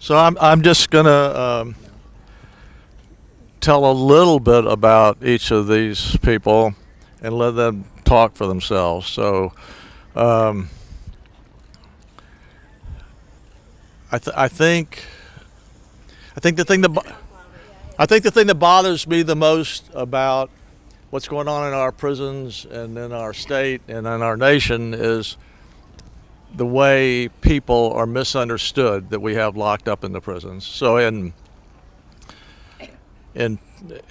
So I'm just gonna tell a little bit about each of these people and let them talk for themselves. So I think the thing that bothers me the most about what's going on in our prisons and in our state and in our nation is the way people are misunderstood that we have locked up in the prisons. So and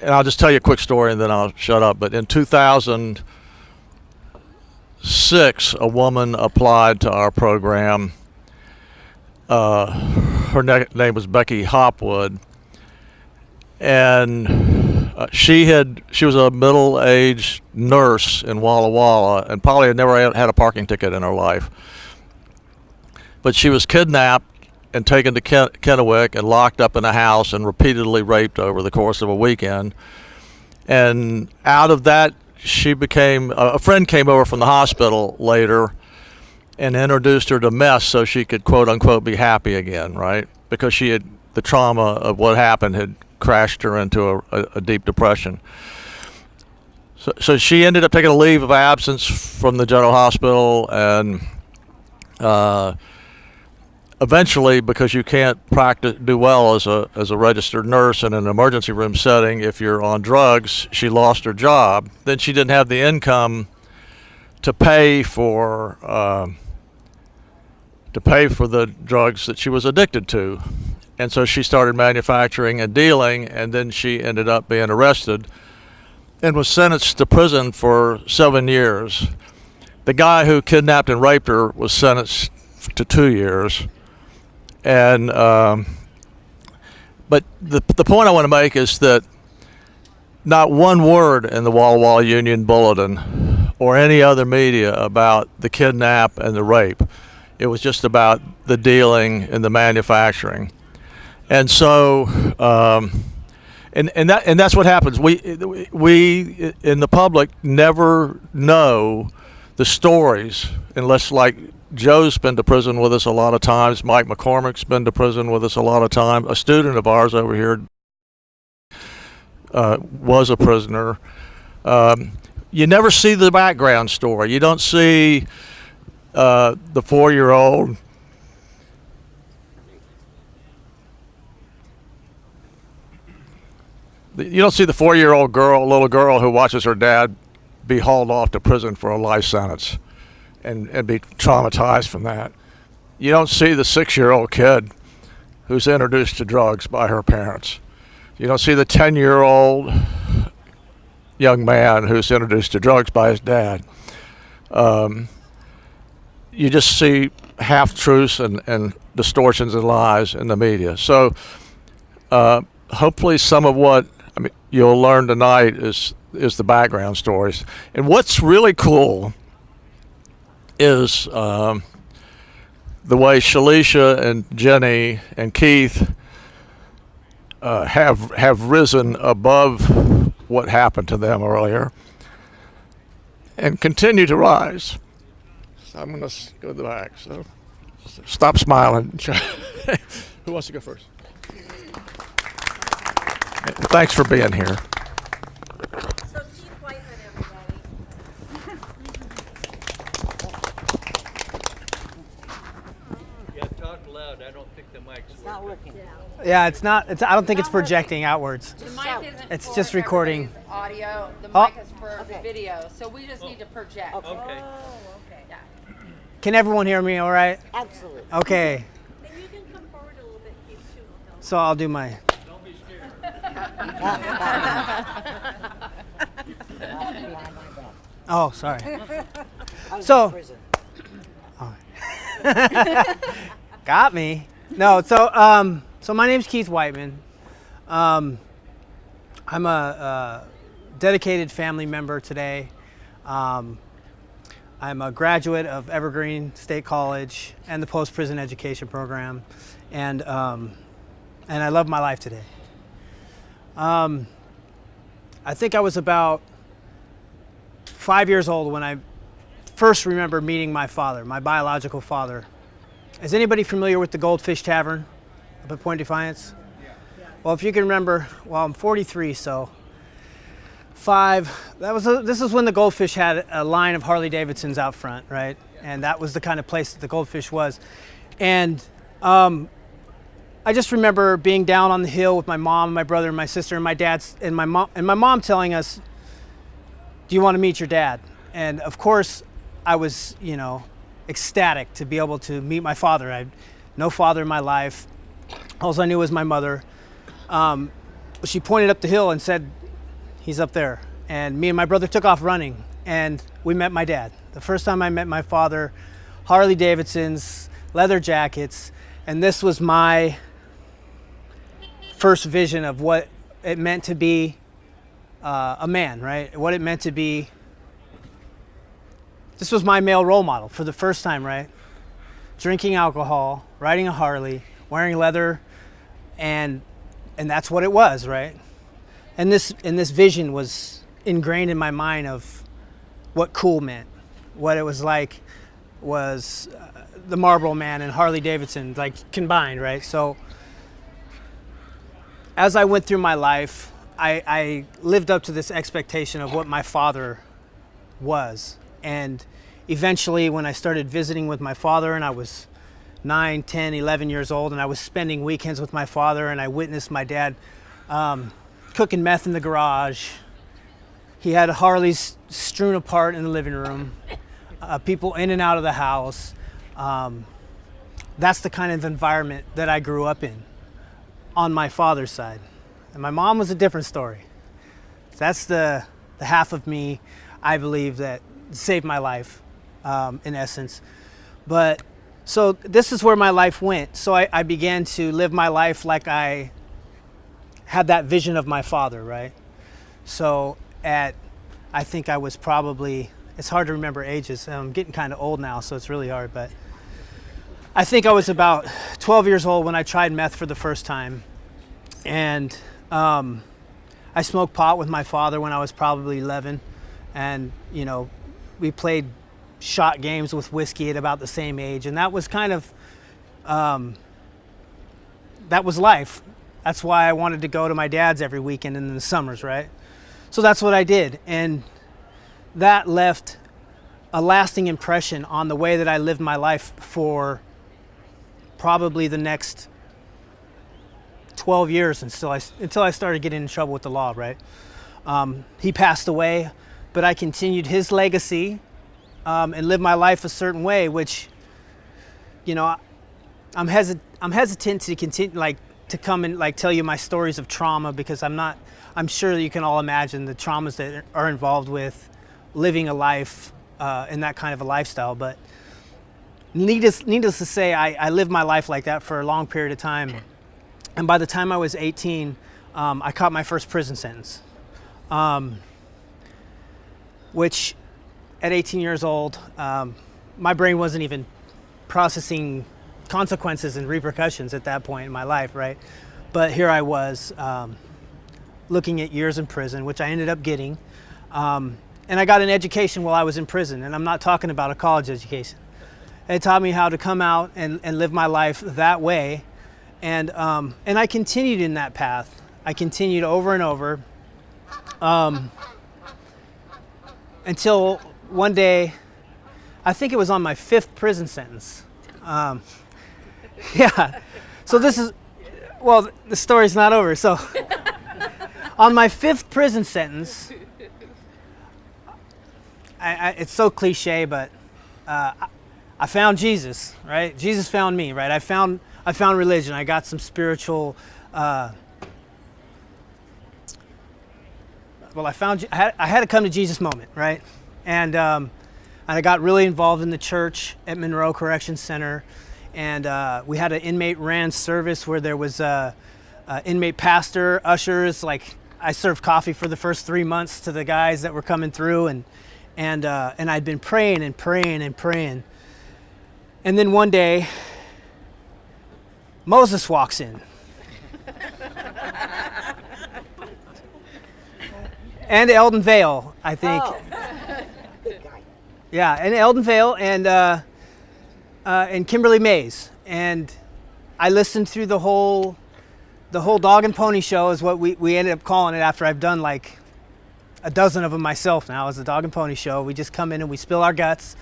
I'll just tell you a quick story and then I'll shut up. But in 2006, a woman applied to our program. Her name was Becky Hopwood, and she was a middle-aged nurse in Walla Walla and probably had never had a parking ticket in her life. But she was kidnapped and taken to Kennewick and locked up in a house and repeatedly raped over the course of a weekend. And out of that, she became a friend came over from the hospital later and introduced her to meth so she could, quote unquote, be happy again, right? Because the trauma of what happened had crashed her into a deep depression. So she ended up taking a leave of absence from the general hospital, and eventually, because you can't do well as a registered nurse in an emergency room setting if you're on drugs, she lost her job. Then she didn't have the income to pay for the drugs that she was addicted to, and so she started manufacturing and dealing, and then she ended up being arrested and was sentenced to prison for 7 years. The guy who kidnapped and raped her was sentenced to 2 years. And but the point I want to make is that not one word in the Walla Walla Union Bulletin or any other media about the kidnap and the rape. It was just about the dealing and the manufacturing. And so and that's what happens. We in the public never know the stories unless, like, Joe's been to prison with us a lot of times. Mike McCormick's been to prison with us a lot of times. A student of ours over here was a prisoner. You never see the background story. You don't see the 4-year-old. You don't see the 4-year-old little girl who watches her dad be hauled off to prison for a life sentence and be traumatized from that. You don't see the 6-year-old kid who's introduced to drugs by her parents. You don't see the 10-year-old young man who's introduced to drugs by his dad. You just see half-truths and distortions and lies in the media. So hopefully some of what you'll learn tonight is the background stories. And what's really cool is the way Shalisha and Jenny and Keith have risen above what happened to them earlier and continue to rise. So I'm going to go to the back. So stop smiling. Who wants to go first? Thanks for being here. So Keith Whiteman, everybody. Yeah, talk loud. I don't think the mic's Not working. Yeah, it's not. I don't think it's projecting outwards. The mic isn't It's for just recording. everybody's audio. The Oh. mic is for the video. So we just need to project. Okay. Oh, okay. Yeah. Can everyone hear me all right? Absolutely. Okay, Then you can come forward a little bit, Keith, too. Will help. so I'll do my. Don't be scared. Oh, sorry. I was So- in prison. Got me. No, so my name's Keith Whiteman. I'm a dedicated family member today. I'm a graduate of Evergreen State College and the post-prison education program, and I love my life today. I think I was about 5 years old when I first remember meeting my father, my biological father. Is anybody familiar with the Goldfish Tavern? up at Point Defiance? Well, if you can remember, well, I'm 43, so this is when the Goldfish had a line of Harley Davidsons out front, right? And that was the kind of place that the Goldfish was. And I just remember being down on the hill with my mom, and my brother, and my sister, and my dad's, and my mom telling us, "Do you want to meet your dad?" And of course, I was, ecstatic to be able to meet my father. I had no father in my life. All I knew was my mother. She pointed up the hill and said, "He's up there." And me and my brother took off running, and we met my dad. The first time I met my father, Harley Davidsons, leather jackets, and this was my first vision of what it meant to be a man, right? What it meant to be. This was my male role model for the first time, right? Drinking alcohol, riding a Harley, wearing leather, and that's what it was, right? And this vision was ingrained in my mind of what cool meant. What it was like was the Marlboro Man and Harley Davidson, like combined, right? So as I went through my life, I lived up to this expectation of what my father was. And eventually when I started visiting with my father, and I was 9, 10, 11 years old, and I was spending weekends with my father, and I witnessed my dad cooking meth in the garage. He had Harleys strewn apart in the living room, people in and out of the house. That's the kind of environment that I grew up in on my father's side. And my mom was a different story. That's the half of me, I believe, that saved my life, in essence. But so this is where my life went. So I began to live my life like I had that vision of my father, right? So I think I was probably, it's hard to remember ages. I'm getting kind of old now, so it's really hard. But I think I was about 12 years old when I tried meth for the first time. And I smoked pot with my father when I was probably 11. And, we played shot games with whiskey at about the same age. And that was kind of, that was life. That's why I wanted to go to my dad's every weekend in the summers, right? So that's what I did. And that left a lasting impression on the way that I lived my life for probably the next 12 years until I started getting in trouble with the law, right? He passed away, but I continued his legacy and lived my life a certain way, which, I'm hesitant to continue, to come and tell you my stories of trauma, because I'm sure that you can all imagine the traumas that are involved with living a life in that kind of a lifestyle. But needless to say, I lived my life like that for a long period of time. And by the time I was 18, I caught my first prison sentence, which at 18 years old, my brain wasn't even processing consequences and repercussions at that point in my life, right? But here I was looking at years in prison, which I ended up getting. And I got an education while I was in prison, and I'm not talking about a college education. It taught me how to come out and live my life that way. And I continued in that path. I continued over and over until one day, I think it was on my 5th prison sentence. Yeah, so the story's not over. So on my 5th prison sentence, it's so cliche, but I found Jesus, right? Jesus found me, right? I found religion. I got some spiritual, I had a come to Jesus moment, right? And I got really involved in the church at Monroe Correction Center. And we had an inmate ran service where there was a inmate pastor, ushers. I served coffee for the first 3 months to the guys that were coming through, and I'd been praying and praying and praying. And then one day, Moses walks in. And Eldon Vale, I think. Oh. Good guy. Yeah, and Eldon Vale and Kimberly Mays. And I listened through the whole dog and pony show is what we ended up calling it after I've done like a dozen of them myself now as the dog and pony show. We just come in and we spill our guts.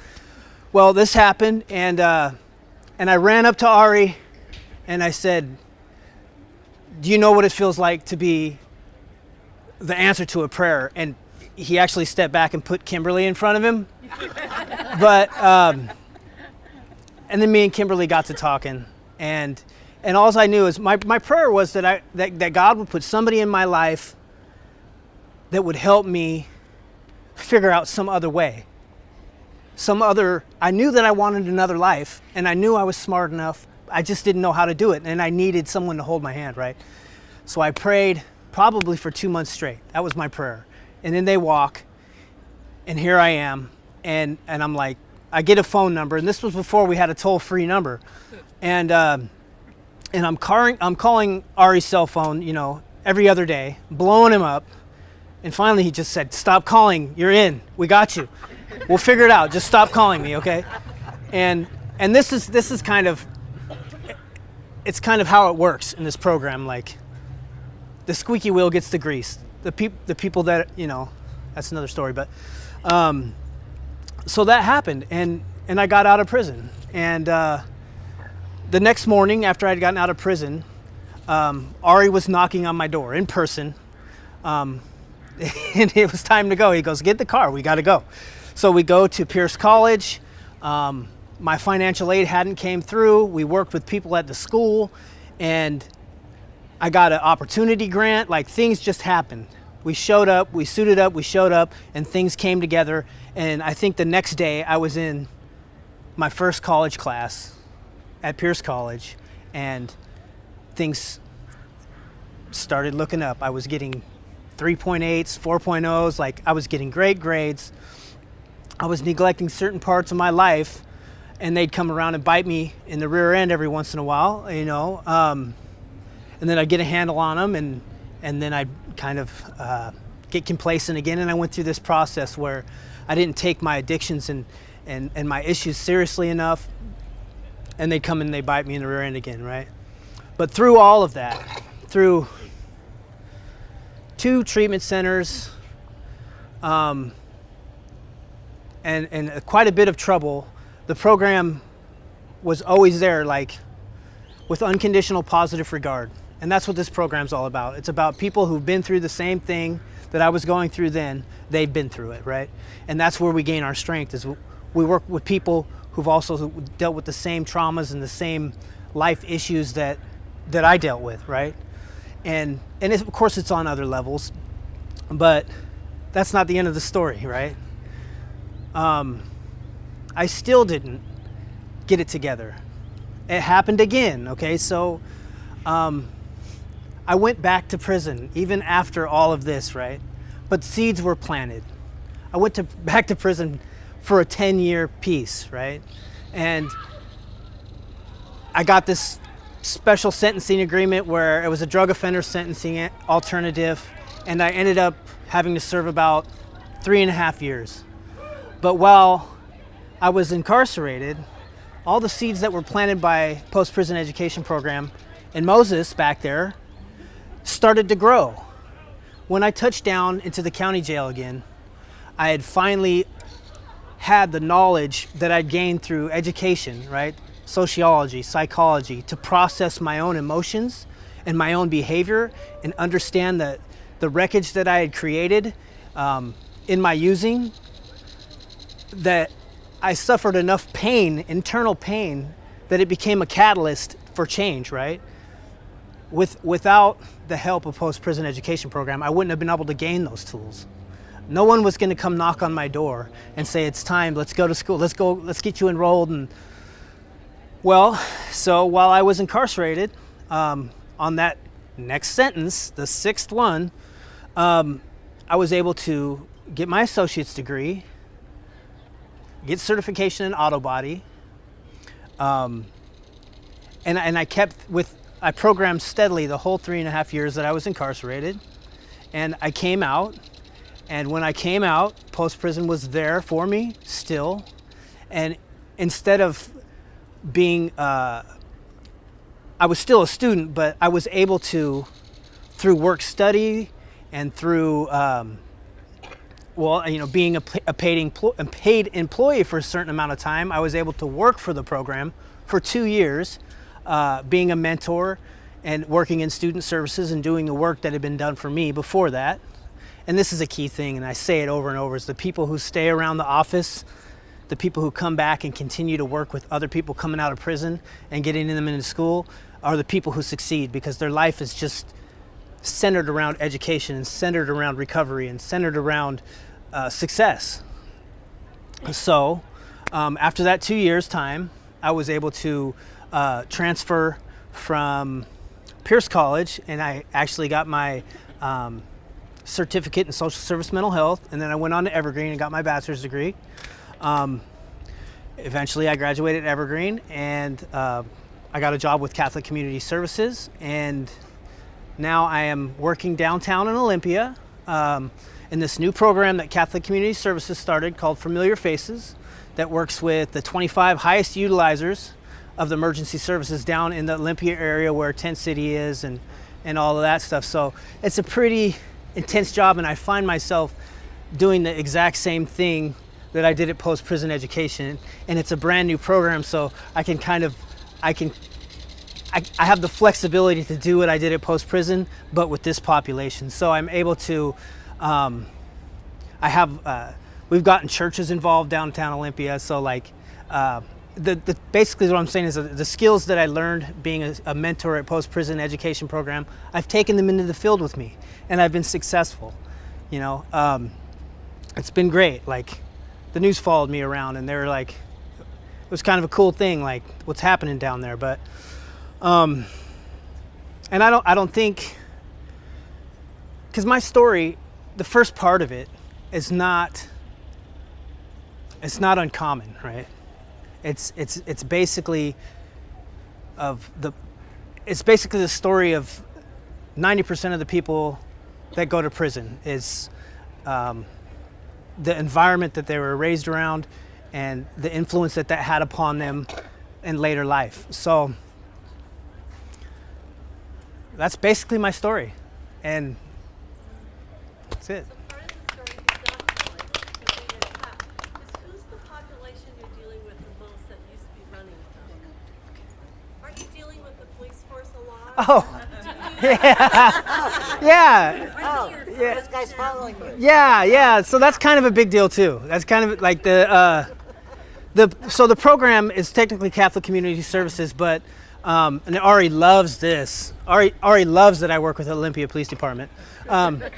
Well, this happened, and I ran up to Ari and I said, do you know what it feels like to be the answer to a prayer? And he actually stepped back and put Kimberly in front of him. But, and then me and Kimberly got to talking, and all I knew is my prayer was that that God would put somebody in my life that would help me figure out some other way. I knew that I wanted another life, and I knew I was smart enough. I just didn't know how to do it, and I needed someone to hold my hand, right? So I prayed probably for 2 months straight. That was my prayer. And then they walk, and here I am, and I'm like, I get a phone number, and this was before we had a toll-free number, and I'm calling Ari's cell phone, you know, every other day, blowing him up, and finally he just said, stop calling, you're in, we got you, we'll figure it out, just stop calling me, okay? And this is kind of, it's kind of how it works in this program. Like, the squeaky wheel gets the grease. The people that, you know, that's another story. But so that happened, and I got out of prison. And the next morning after I'd gotten out of prison, Ari was knocking on my door in person, and it was time to go. He goes, get the car, we got to go. So we go to Pierce College. My financial aid hadn't came through. We worked with people at the school, and I got an opportunity grant. Like, things just happened. We showed up, we suited up, we showed up, and things came together. And I think the next day I was in my first college class at Pierce College, and things started looking up. I was getting 3.8s, 4.0s, like I was getting great grades. I was neglecting certain parts of my life, and they'd come around and bite me in the rear end every once in a while, you know. And then I'd get a handle on them, and then I'd kind of get complacent again. And I went through this process where I didn't take my addictions and my issues seriously enough, and they'd come and they bite me in the rear end again, right? But through all of that, through 2 treatment centers, and quite a bit of trouble, the program was always there, like, with unconditional positive regard. And that's what this program's all about. It's about people who've been through the same thing that I was going through then. They've been through it, right? And that's where we gain our strength, is we work with people who've also dealt with the same traumas and the same life issues that I dealt with, right? And of course it's on other levels, but that's not the end of the story, right? I still didn't get it together. It happened again, okay? So I went back to prison even after all of this, right? But seeds were planted. I went back to prison for a 10-year piece, right? And I got this special sentencing agreement where it was a drug offender sentencing alternative, and I ended up having to serve about 3.5 years. But while I was incarcerated, all the seeds that were planted by post-prison education program and Moses back there started to grow. When I touched down into the county jail again, I had finally had the knowledge that I'd gained through education, right? Sociology, psychology, to process my own emotions and my own behavior and understand that the wreckage that I had created in my using, that I suffered enough pain, internal pain, that it became a catalyst for change, right? Without the help of post-prison education program, I wouldn't have been able to gain those tools. No one was going to come knock on my door and say, it's time, let's go to school, let's get you enrolled. And well, so while I was incarcerated, on that next sentence, the 6th one, I was able to get my associate's degree, get certification in auto body, and I programmed steadily the whole 3.5 years that I was incarcerated, and I came out. And when I came out, post-prison was there for me still. And instead of being I was still a student, but I was able to, through work study and through being a paid employee for a certain amount of time, I was able to work for the program for 2 years, being a mentor and working in student services and doing the work that had been done for me before that. And this is a key thing, and I say it over and over, is the people who stay around the office, the people who come back and continue to work with other people coming out of prison and getting them into school are the people who succeed, because their life is just centered around education and centered around recovery and centered around success. So after that 2 years time, I was able to transfer from Pierce College, and I actually got my certificate in social service mental health, and then I went on to Evergreen and got my bachelor's degree. Eventually I graduated at Evergreen, and I got a job with Catholic Community Services, and now I am working downtown in Olympia in this new program that Catholic Community Services started called Familiar Faces, that works with the 25 highest utilizers of the emergency services down in the Olympia area where Tent City is and all of that stuff. So it's a pretty intense job, and I find myself doing the exact same thing that I did at post-prison education, and it's a brand new program, so I have the flexibility to do what I did at post-prison, but with this population. So I'm able to, we've gotten churches involved downtown Olympia, so like, basically what I'm saying is the skills that I learned being a mentor at post-prison education program, I've taken them into the field with me, and I've been successful. It's been great. Like, the news followed me around, and they were like, it was kind of a cool thing, like what's happening down there. But, and I don't think, because my story, the first part of it is not, it's not uncommon, right? It's basically it's basically the story of 90% of the people that go to prison is the environment that they were raised around and the influence that had upon them in later life. So that's basically my story, and that's it. Who's the population you're dealing with the most that used to be running from? Are you dealing with the police force a lot? Oh, yeah. Oh, Yeah. this guy's following you. Yeah. So that's kind of a big deal too. That's kind of like so the program is technically Catholic Community Services, but and Ari loves this. Ari loves that I work with Olympia Police Department, but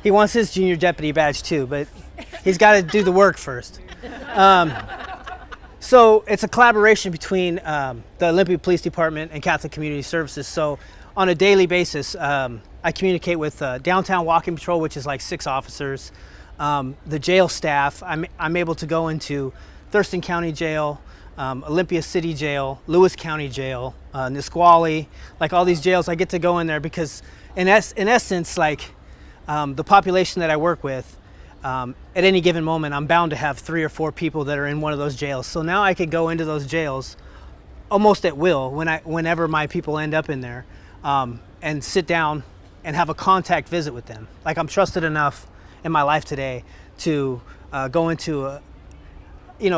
he wants his junior deputy badge too. But he's got to do the work first. So it's a collaboration between the Olympia Police Department and Catholic Community Services. So on a daily basis, I communicate with Downtown Walking Patrol, which is like 6 officers, the jail staff. I'm able to go into Thurston County Jail, Olympia City Jail, Lewis County Jail, Nisqually, like all these jails. I get to go in there because in essence, like the population that I work with, at any given moment, I'm bound to have 3 or 4 people that are in one of those jails. So now I could go into those jails almost at will whenever my people end up in there, and sit down and have a contact visit with them. Like, I'm trusted enough in my life today to go into a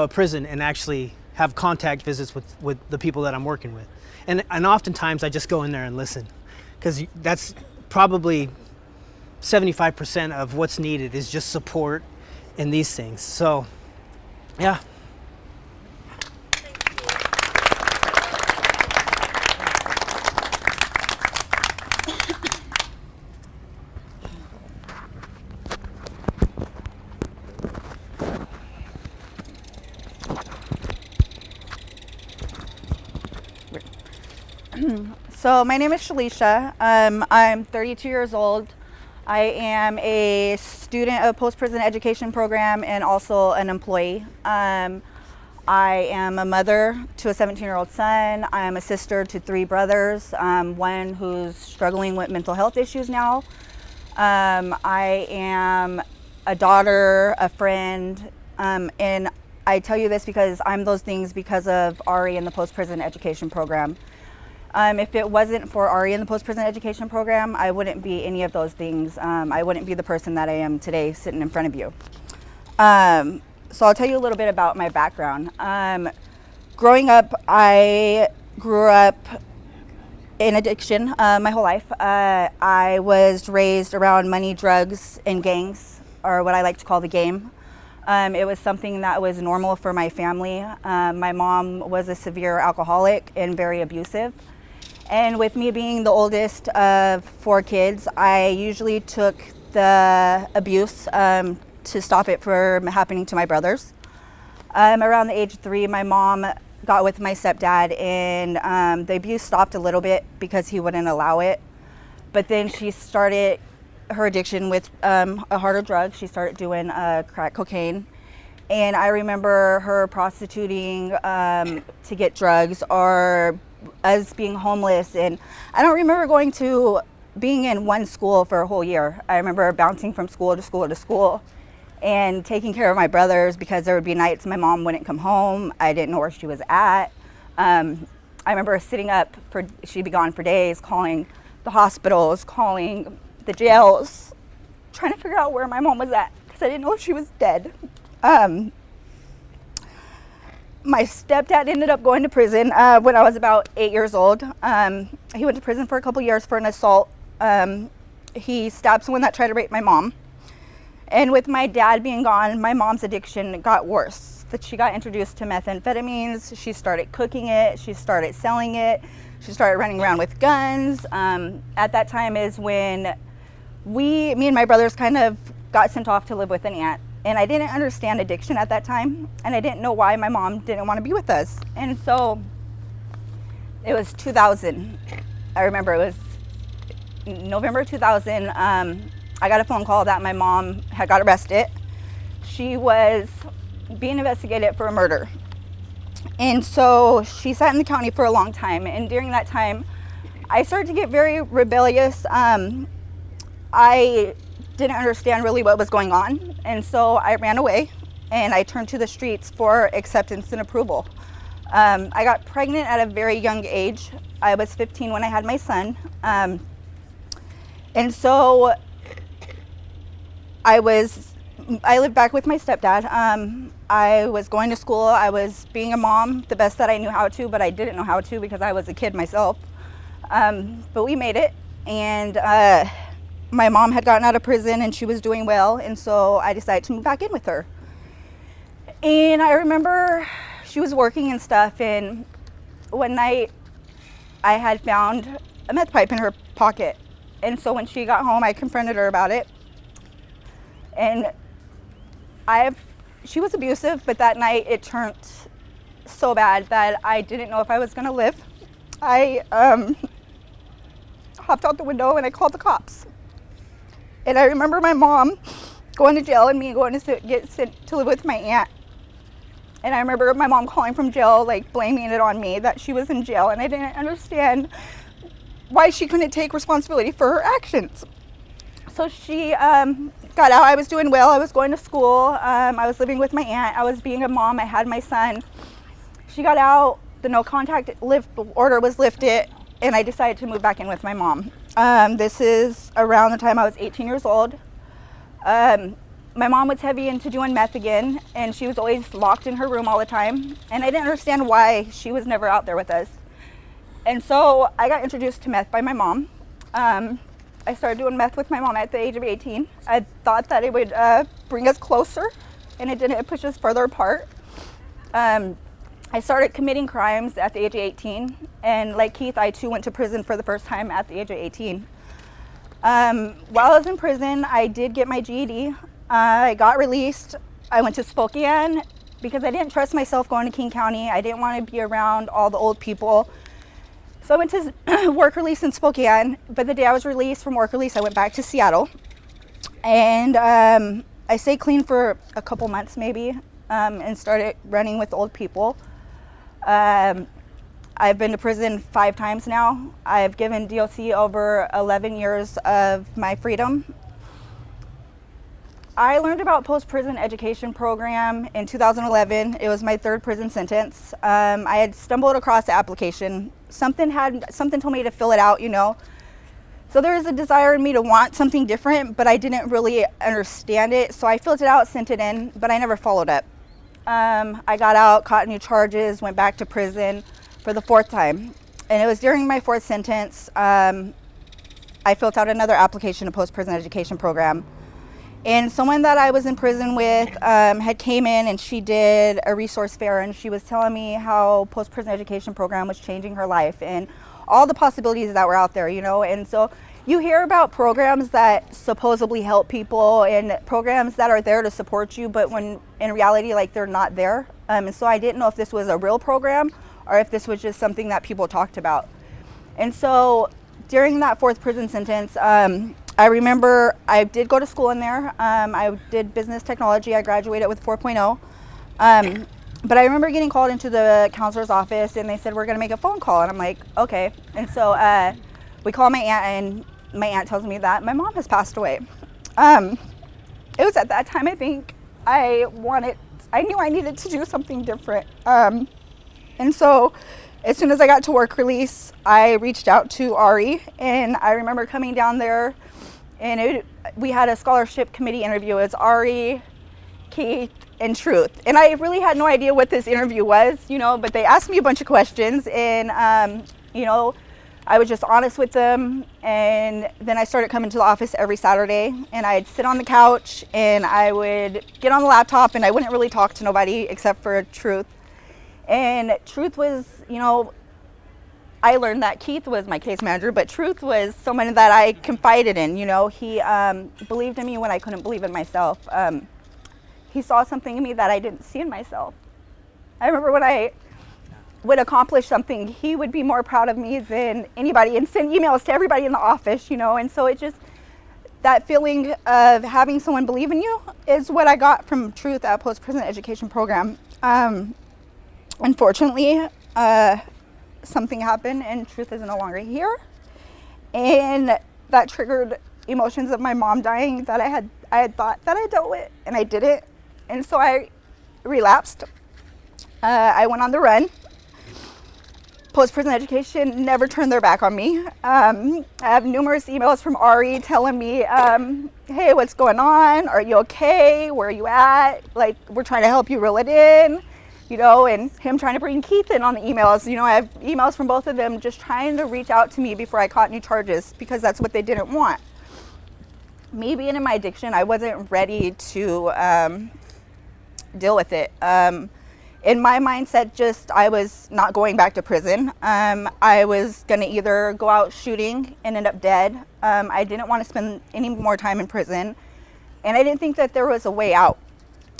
prison and actually have contact visits with the people that I'm working with. And oftentimes I just go in there and listen, because that's probably 75% of what's needed is just support in these things. So, yeah. So my name is Shalisha. I'm 32 years old. I am a student of post-prison education program and also an employee. I am a mother to a 17-year-old son. I am a sister to 3 brothers, one who's struggling with mental health issues now. I am a daughter, a friend, and I tell you this because I'm those things because of Ari and the post-prison education program. If it wasn't for Ari and the post-prison education program, I wouldn't be any of those things. I wouldn't be the person that I am today sitting in front of you. So I'll tell you a little bit about my background. Growing up, I grew up in addiction my whole life. I was raised around money, drugs, and gangs, or what I like to call the game. It was something that was normal for my family. My mom was a severe alcoholic and very abusive. And with me being the oldest of 4 kids, I usually took the abuse to stop it from happening to my brothers. Around the age of 3, my mom got with my stepdad, and the abuse stopped a little bit because he wouldn't allow it. But then she started her addiction with a harder drug. She started doing crack cocaine. And I remember her prostituting to get drugs, or us being homeless. And I don't remember being in one school for a whole year. I remember bouncing from school to school to school and taking care of my brothers, because there would be nights my mom wouldn't come home. I didn't know where she was at. I remember sitting up she'd be gone for days, calling the hospitals, calling the jails, trying to figure out where my mom was at, because I didn't know if she was dead. My stepdad ended up going to prison when I was about 8 years old. He went to prison for a couple years for an assault. He stabbed someone that tried to rape my mom. And with my dad being gone, my mom's addiction got worse. That she got introduced to methamphetamines. She started cooking it. She started selling it. She started running around with guns. At that time is when me and my brothers kind of got sent off to live with an aunt. And I didn't understand addiction at that time. And I didn't know why my mom didn't want to be with us. And so it was 2000. I remember it was November 2000. I got a phone call that my mom had got arrested. She was being investigated for a murder. And so she sat in the county for a long time. And during that time, I started to get very rebellious. I didn't understand really what was going on. And so I ran away and I turned to the streets for acceptance and approval. I got pregnant at a very young age. I was 15 when I had my son. And so I lived back with my stepdad. I was going to school. I was being a mom the best that I knew how to, but I didn't know how to because I was a kid myself. But we made it. And my mom had gotten out of prison and she was doing well. And so I decided to move back in with her. And I remember she was working and stuff. And one night I had found a meth pipe in her pocket. And so when she got home, I confronted her about it. And she was abusive, but that night it turned so bad that I didn't know if I was gonna live. I hopped out the window and I called the cops. And I remember my mom going to jail and me going to get sent to live with my aunt. And I remember my mom calling from jail, like blaming it on me that she was in jail, and I didn't understand why she couldn't take responsibility for her actions. So she got out. I was doing well. I was going to school. I was living with my aunt. I was being a mom. I had my son. She got out. The no contact order was lifted, and I decided to move back in with my mom. This is around the time I was 18 years old. My mom was heavy into doing meth again, and she was always locked in her room all the time. And I didn't understand why she was never out there with us. And so I got introduced to meth by my mom. I started doing meth with my mom at the age of 18. I thought that it would bring us closer, and it didn't. It pushed us further apart. I started committing crimes at the age of 18, and like Keith, I too went to prison for the first time at the age of 18. While I was in prison, I did get my GED. I got released. I went to Spokane because I didn't trust myself going to King County. I didn't want to be around all the old people. So I went to work release in Spokane, but the day I was released from work release, I went back to Seattle. And I stayed clean for a couple months maybe, and started running with old people. I've been to prison 5 times now. I've given DOC over 11 years of my freedom. I learned about post-prison education program in 2011. It was my third prison sentence. I had stumbled across the application. Something told me to fill it out, you know. So there was a desire in me to want something different, but I didn't really understand it. So I filled it out, sent it in, but I never followed up. I got out, caught new charges, went back to prison for the 4th time. And it was during my 4th sentence, I filled out another application to post-prison education program. And someone that I was in prison with had came in and she did a resource fair, and she was telling me how post-prison education program was changing her life and all the possibilities that were out there, you know. And so you hear about programs that supposedly help people and programs that are there to support you, but when in reality, like, they're not there. And so I didn't know if this was a real program or if this was just something that people talked about. And so during that 4th prison sentence, I remember I did go to school in there. I did business technology. I graduated with 4.0. But I remember getting called into the counselor's office, and they said, we're going to make a phone call. And I'm like, okay. And so we call my aunt, and my aunt tells me that my mom has passed away. It was at that time, I think, I knew I needed to do something different. And so as soon as I got to work release, I reached out to Ari, and I remember coming down there, and we had a scholarship committee interview. It was Ari, Keith, and Truth. And I really had no idea what this interview was, you know, but they asked me a bunch of questions, and, you know, I was just honest with them. And then I started coming to the office every Saturday, and I'd sit on the couch, and I would get on the laptop, and I wouldn't really talk to nobody except for Truth. And Truth was, you know, I learned that Keith was my case manager, but Truth was someone that I confided in. You know, he believed in me when I couldn't believe in myself. He saw something in me that I didn't see in myself. I remember when I would accomplish something, he would be more proud of me than anybody, and send emails to everybody in the office, you know. And so it just, that feeling of having someone believe in you is what I got from Truth at post-prison education program. Unfortunately, something happened, and Truth is no longer here, and that triggered emotions of my mom dying that I had thought that I dealt with, and I didn't. And so I relapsed. I went on the run. Post-prison education never turned their back on me. I have numerous emails from Ari telling me, hey, what's going on? Are you okay? Where are you at? Like, we're trying to help you reel it in. You know, and him trying to bring Keith in on the emails. You know, I have emails from both of them just trying to reach out to me before I caught new charges, because that's what they didn't want. Me being in my addiction, I wasn't ready to deal with it. In my mindset, just I was not going back to prison. I was going to either go out shooting and end up dead. I didn't want to spend any more time in prison, and I didn't think that there was a way out.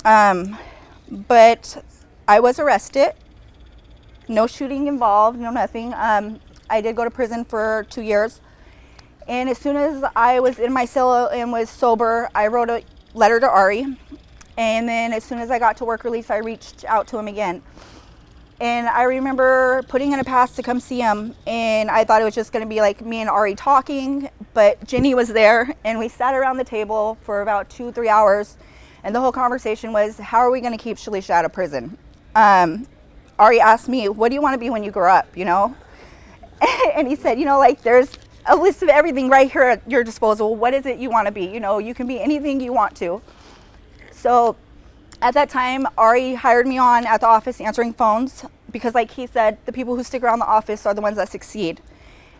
But I was arrested, no shooting involved, no nothing. I did go to prison for 2 years. And as soon as I was in my cell and was sober, I wrote a letter to Ari. And then as soon as I got to work release, I reached out to him again. And I remember putting in a pass to come see him, and I thought it was just gonna be like me and Ari talking, but Jenny was there, and we sat around the table for about 2-3 hours. And the whole conversation was, how are we gonna keep Shalisha out of prison? Ari asked me, what do you want to be when you grow up, you know? And he said, you know, like, there's a list of everything right here at your disposal. What is it you want to be? You know, you can be anything you want to. So at that time, Ari hired me on at the office answering phones, because like he said, the people who stick around the office are the ones that succeed.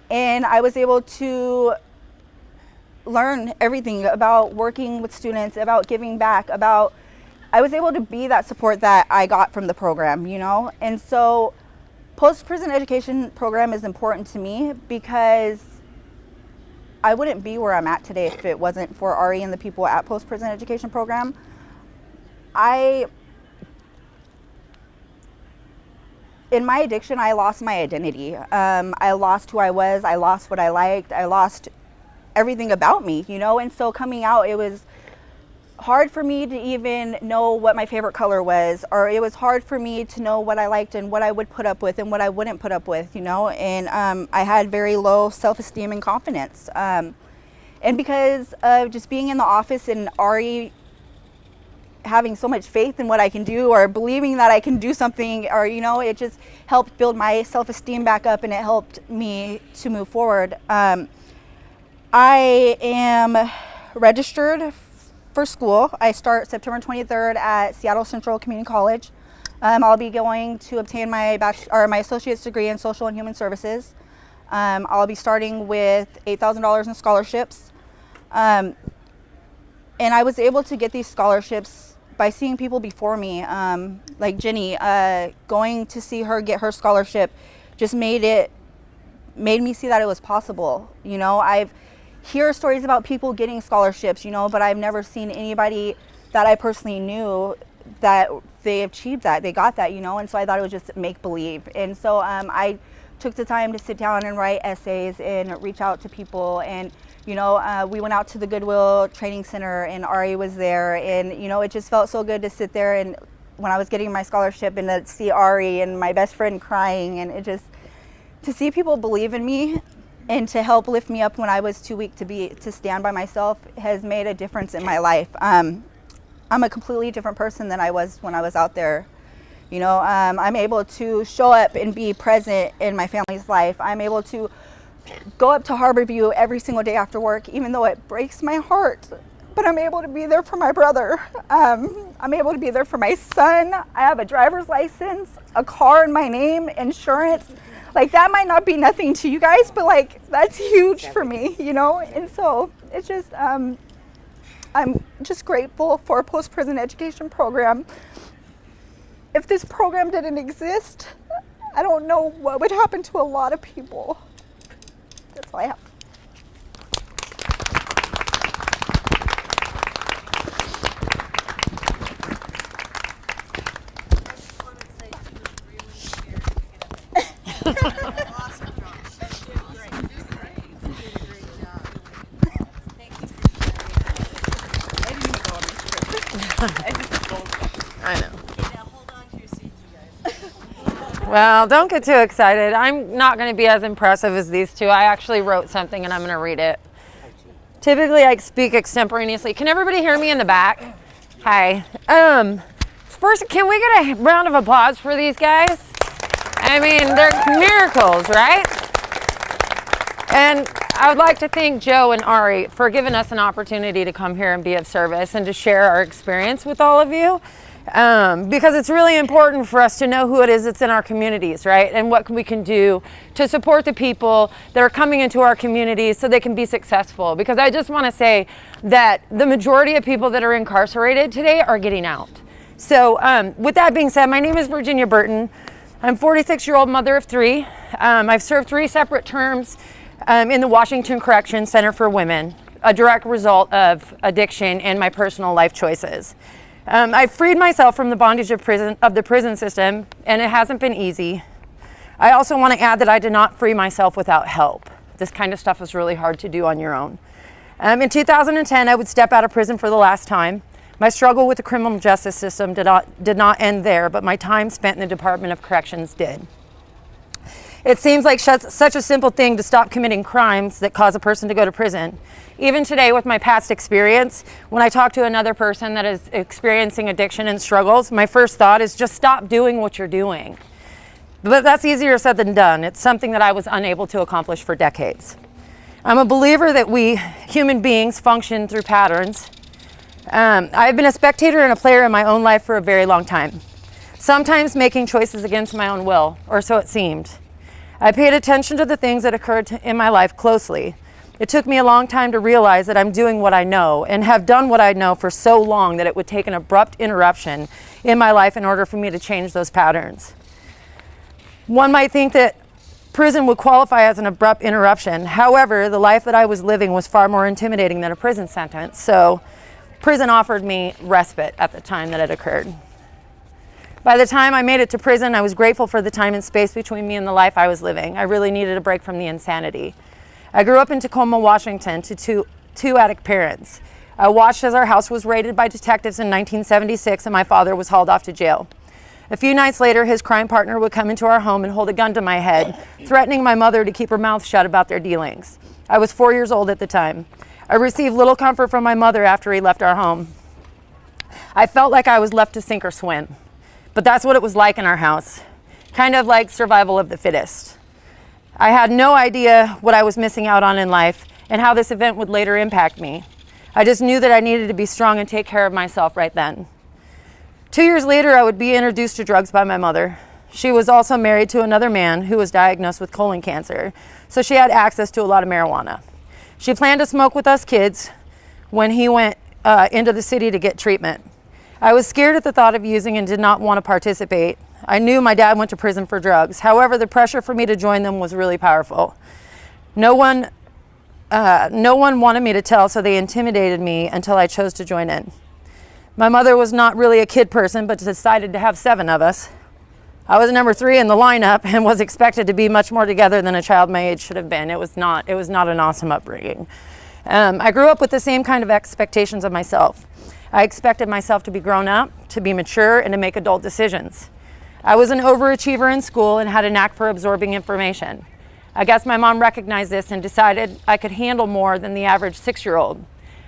And I was able to learn everything about working with students, about giving back, I was able to be that support that I got from the program, you know? And so post-prison education program is important to me, because I wouldn't be where I'm at today if it wasn't for Ari and the people at post-prison education program. In my addiction, I lost my identity. I lost who I was, I lost what I liked, I lost everything about me, you know? And so coming out, it was hard for me to even know what my favorite color was, or it was hard for me to know what I liked and what I would put up with and what I wouldn't put up with, you know? And I had very low self-esteem and confidence. And because of just being in the office and Ari having so much faith in what I can do, or believing that I can do something, or, you know, it just helped build my self-esteem back up, and it helped me to move forward. I am registered for school. I start September 23rd at Seattle Central Community College. I'll be going to obtain my my associate's degree in social and human services. I'll be starting with $8,000 in scholarships. And I was able to get these scholarships by seeing people before me, like Jenny. Going to see her get her scholarship just made me see that it was possible. You know, I've heard stories about people getting scholarships, you know, but I've never seen anybody that I personally knew that they achieved that, they got that, you know. And so I thought it was just make believe. And so I took the time to sit down and write essays and reach out to people. And, you know, we went out to the Goodwill Training Center, and Ari was there. And, you know, it just felt so good to sit there, and when I was getting my scholarship, and to see Ari and my best friend crying, and it just, to see people believe in me and to help lift me up when I was too weak to stand by myself, has made a difference in my life. I'm a completely different person than I was when I was out there. You know, I'm able to show up and be present in my family's life. I'm able to go up to Harborview every single day after work, even though it breaks my heart. But I'm able to be there for my brother. I'm able to be there for my son. I have a driver's license, a car in my name, insurance. Like, that might not be nothing to you guys, but like, that's huge for me, you know? And so it's just, I'm just grateful for a post-prison education program. If this program didn't exist, I don't know what would happen to a lot of people. That's all I have. I just want to say she was really scared to get up. Awesome job. She did great. You did a great job. Thank you for sharing. I know. Okay, now hold on to your seats, you guys. Well, don't get too excited. I'm not going to be as impressive as these two. I actually wrote something and I'm going to read it. Typically, I speak extemporaneously. Can everybody hear me in the back? Hi. First, can we get a round of applause for these guys? I mean, they're miracles, right? And I would like to thank Jo and Ari for giving us an opportunity to come here and be of service and to share our experience with all of you. Because it's really important for us to know who it is that's in our communities, right? And what we can do to support the people that are coming into our communities so they can be successful. Because I just want to say that the majority of people that are incarcerated today are getting out. So with that being said, my name is Virginia Burton. I'm a 46-year-old mother of 3. I've served 3 separate terms in the Washington Correction Center for Women, a direct result of addiction and my personal life choices. I freed myself from the bondage of the prison system, and it hasn't been easy. I also want to add that I did not free myself without help. This kind of stuff is really hard to do on your own. In 2010, I would step out of prison for the last time. My struggle with the criminal justice system did not end there, but my time spent in the Department of Corrections did. It seems like such a simple thing to stop committing crimes that cause a person to go to prison. Even today, with my past experience, when I talk to another person that is experiencing addiction and struggles, my first thought is just stop doing what you're doing. But that's easier said than done. It's something that I was unable to accomplish for decades. I'm a believer that we human beings function through patterns. I've been a spectator and a player in my own life for a very long time, sometimes making choices against my own will, or so it seemed. I paid attention to the things that occurred in my life closely. It took me a long time to realize that I'm doing what I know and have done what I know for so long that it would take an abrupt interruption in my life in order for me to change those patterns. One might think that prison would qualify as an abrupt interruption. However, the life that I was living was far more intimidating than a prison sentence, so prison offered me respite at the time that it occurred. By the time I made it to prison, I was grateful for the time and space between me and the life I was living. I really needed a break from the insanity. I grew up in Tacoma, Washington to two addict parents. I watched as our house was raided by detectives in 1976 and my father was hauled off to jail. A few nights later, his crime partner would come into our home and hold a gun to my head, threatening my mother to keep her mouth shut about their dealings. I was 4 years old at the time. I received little comfort from my mother after he left our home. I felt like I was left to sink or swim. But that's what it was like in our house. Kind of like survival of the fittest. I had no idea what I was missing out on in life and how this event would later impact me. I just knew that I needed to be strong and take care of myself right then. 2 years later, I would be introduced to drugs by my mother. She was also married to another man who was diagnosed with colon cancer, so she had access to a lot of marijuana. She planned to smoke with us kids when he went into the city to get treatment. I was scared at the thought of using and did not want to participate. I knew my dad went to prison for drugs. However, the pressure for me to join them was really powerful. No one wanted me to tell, so they intimidated me until I chose to join in. My mother was not really a kid person, but decided to have 7 of us. I was number 3 in the lineup and was expected to be much more together than a child my age should have been. It was not an awesome upbringing. I grew up with the same kind of expectations of myself. I expected myself to be grown up, to be mature, and to make adult decisions. I was an overachiever in school and had a knack for absorbing information. I guess my mom recognized this and decided I could handle more than the average 6-year-old.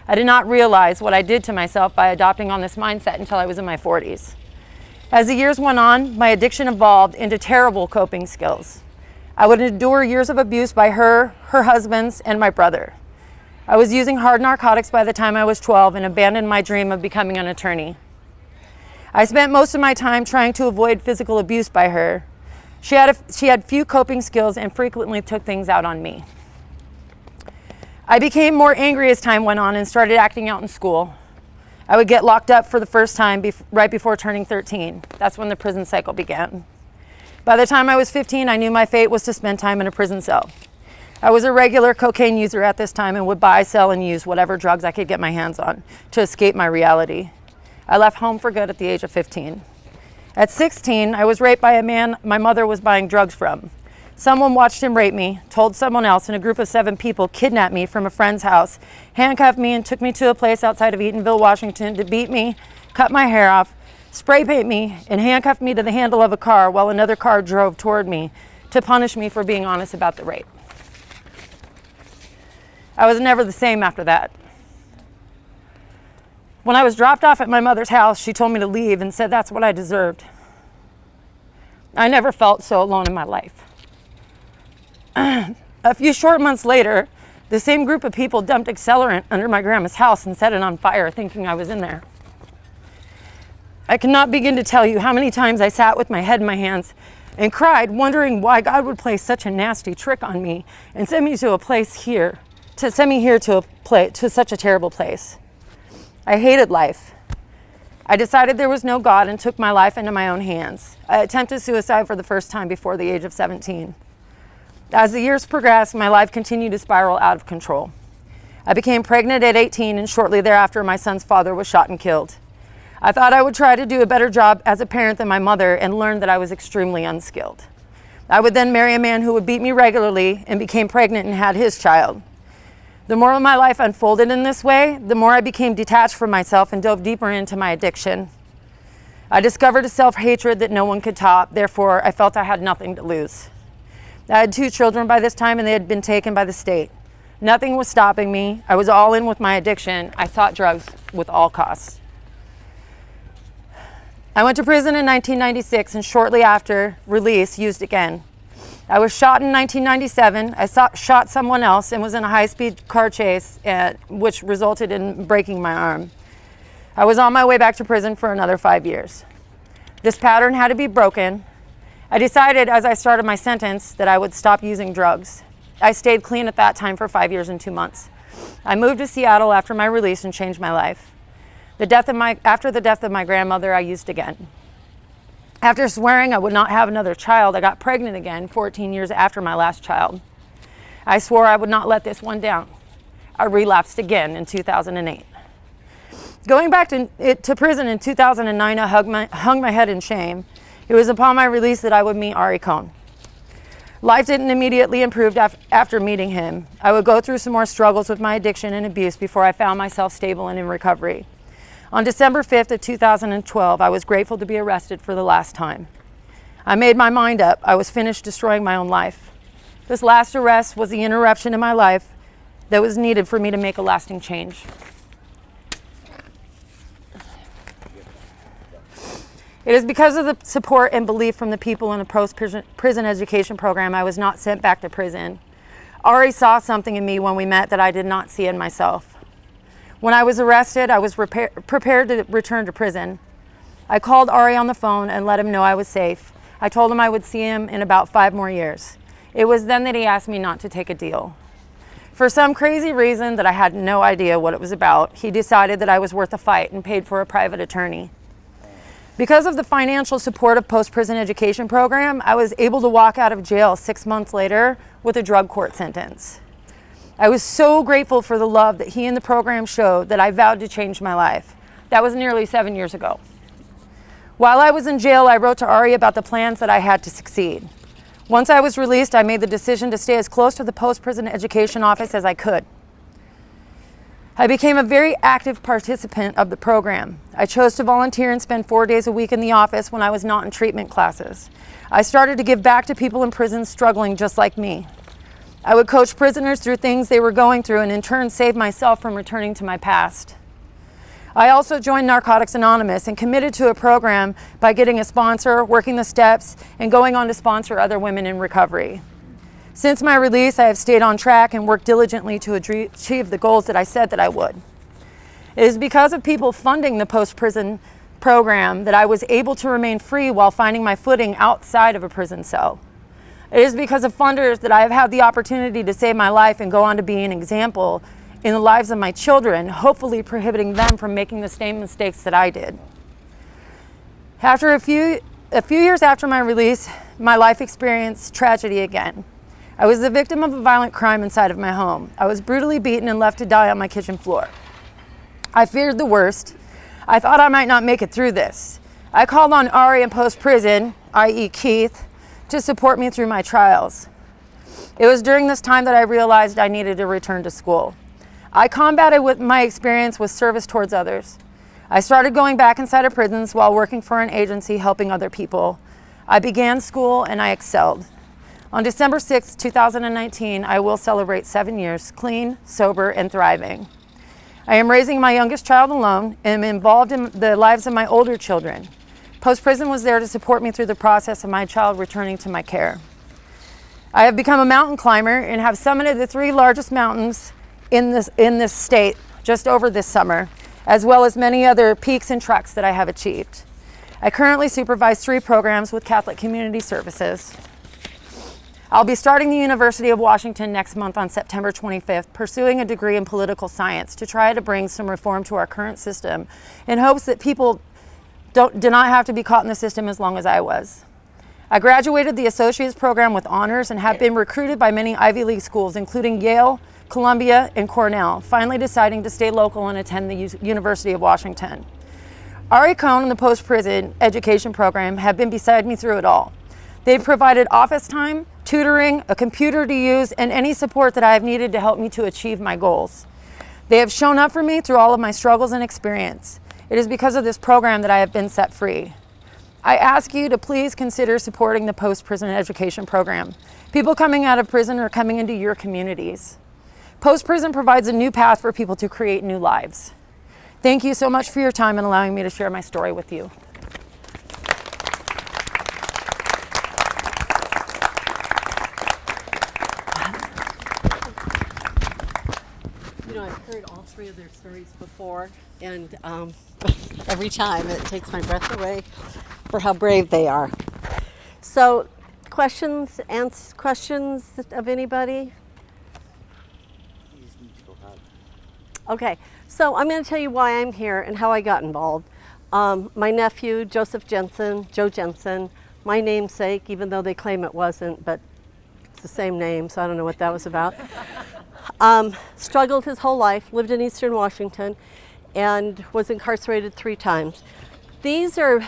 I did not realize what I did to myself by adopting on this mindset until I was in my 40s. As the years went on, my addiction evolved into terrible coping skills. I would endure years of abuse by her husbands, and my brother. I was using hard narcotics by the time I was 12 and abandoned my dream of becoming an attorney. I spent most of my time trying to avoid physical abuse by her. She had few coping skills and frequently took things out on me. I became more angry as time went on and started acting out in school. I would get locked up for the first time right before turning 13. That's when the prison cycle began. By the time I was 15, I knew my fate was to spend time in a prison cell. I was a regular cocaine user at this time and would buy, sell, and use whatever drugs I could get my hands on to escape my reality. I left home for good at the age of 15. At 16, I was raped by a man my mother was buying drugs from. Someone watched him rape me, told someone else, and a group of 7 people kidnapped me from a friend's house, handcuffed me, and took me to a place outside of Eatonville, Washington to beat me, cut my hair off, spray paint me, and handcuffed me to the handle of a car while another car drove toward me to punish me for being honest about the rape. I was never the same after that. When I was dropped off at my mother's house, she told me to leave and said that's what I deserved. I never felt so alone in my life. A few short months later, the same group of people dumped accelerant under my grandma's house and set it on fire, thinking I was in there. I cannot begin to tell you how many times I sat with my head in my hands and cried, wondering why God would play such a nasty trick on me and send me to a place here, to such a terrible place. I hated life. I decided there was no God and took my life into my own hands. I attempted suicide for the first time before the age of 17. As the years progressed, my life continued to spiral out of control. I became pregnant at 18, and shortly thereafter, my son's father was shot and killed. I thought I would try to do a better job as a parent than my mother and learned that I was extremely unskilled. I would then marry a man who would beat me regularly and became pregnant and had his child. The more my life unfolded in this way, the more I became detached from myself and dove deeper into my addiction. I discovered a self-hatred that no one could top, therefore I felt I had nothing to lose. I had 2 children by this time and they had been taken by the state. Nothing was stopping me. I was all in with my addiction. I sought drugs with all costs. I went to prison in 1996 and shortly after release used again. I was shot in 1997. I shot someone else and was in a high-speed car chase, which resulted in breaking my arm. I was on my way back to prison for another 5 years. This pattern had to be broken. I decided as I started my sentence that I would stop using drugs. I stayed clean at that time for 5 years and 2 months. I moved to Seattle after my release and changed my life. After the death of my grandmother, I used again. After swearing I would not have another child, I got pregnant again 14 years after my last child. I swore I would not let this one down. I relapsed again in 2008. Going back to prison in 2009, I hung my head in shame. It was upon my release that I would meet Ari Cohn. Life didn't immediately improve after meeting him. I would go through some more struggles with my addiction and abuse before I found myself stable and in recovery. On December 5th of 2012, I was grateful to be arrested for the last time. I made my mind up. I was finished destroying my own life. This last arrest was the interruption in my life that was needed for me to make a lasting change. It is because of the support and belief from the people in the post-prison education program I was not sent back to prison. Ari saw something in me when we met that I did not see in myself. When I was arrested, I was prepared to return to prison. I called Ari on the phone and let him know I was safe. I told him I would see him in about 5 more years. It was then that he asked me not to take a deal. For some crazy reason that I had no idea what it was about, he decided that I was worth a fight and paid for a private attorney. Because of the financial support of post-prison education program, I was able to walk out of jail 6 months later with a drug court sentence. I was so grateful for the love that he and the program showed that I vowed to change my life. That was nearly 7 years ago. While I was in jail, I wrote to Ari about the plans that I had to succeed. Once I was released, I made the decision to stay as close to the post-prison education office as I could. I became a very active participant of the program. I chose to volunteer and spend 4 days a week in the office when I was not in treatment classes. I started to give back to people in prison struggling just like me. I would coach prisoners through things they were going through and in turn save myself from returning to my past. I also joined Narcotics Anonymous and committed to a program by getting a sponsor, working the steps, and going on to sponsor other women in recovery. Since my release, I have stayed on track and worked diligently to achieve the goals that I said that I would. It is because of people funding the post-prison program that I was able to remain free while finding my footing outside of a prison cell. It is because of funders that I have had the opportunity to save my life and go on to be an example in the lives of my children, hopefully prohibiting them from making the same mistakes that I did. After a few years after my release, my life experienced tragedy again. I was the victim of a violent crime inside of my home. I was brutally beaten and left to die on my kitchen floor. I feared the worst. I thought I might not make it through this. I called on Ari in post-prison, i.e. Keith, to support me through my trials. It was during this time that I realized I needed to return to school. I combated with my experience with service towards others. I started going back inside of prisons while working for an agency helping other people. I began school and I excelled. On December 6, 2019, I will celebrate 7 years clean, sober, and thriving. I am raising my youngest child alone and am involved in the lives of my older children. Post-prison was there to support me through the process of my child returning to my care. I have become a mountain climber and have summited the 3 largest mountains in this state just over this summer, as well as many other peaks and treks that I have achieved. I currently supervise 3 programs with Catholic Community Services. I'll be starting the University of Washington next month on September 25th, pursuing a degree in political science to try to bring some reform to our current system in hopes that people do not have to be caught in the system as long as I was. I graduated the associate's program with honors and have been recruited by many Ivy League schools, including Yale, Columbia, and Cornell, finally deciding to stay local and attend the University of Washington. Ari Cohn and the post-prison education program have been beside me through it all. They've provided office time, tutoring, a computer to use, and any support that I have needed to help me to achieve my goals. They have shown up for me through all of my struggles and experience. It is because of this program that I have been set free. I ask you to please consider supporting the post-prison education program. People coming out of prison are coming into your communities. Post-prison provides a new path for people to create new lives. Thank you so much for your time and allowing me to share my story with you. You know, I've heard all 3 of their stories before, and every time it takes my breath away for how brave they are. So, questions of anybody? Okay, so I'm going to tell you why I'm here and how I got involved. My nephew, Jo Jensen, my namesake, even though they claim it wasn't, but it's the same name, so I don't know what that was about. Struggled his whole life, lived in Eastern Washington, and was incarcerated 3 times. These are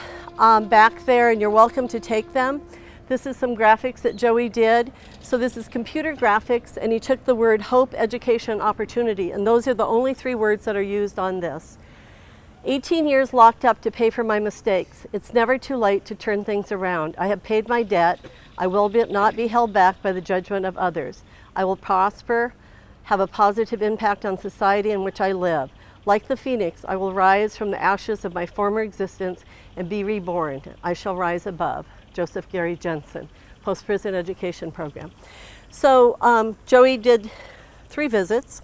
back there, and you're welcome to take them. This is some graphics that Joey did. So this is computer graphics, and he took the word hope, education, opportunity, and those are the only 3 words that are used on this. 18 years locked up to pay for my mistakes. It's never too late to turn things around. I have paid my debt. I will not be held back by the judgment of others. I will prosper, have a positive impact on society in which I live. Like the phoenix, I will rise from the ashes of my former existence and be reborn. I shall rise above. Joseph Gary Jensen, post-prison education program. So Joey did 3 visits.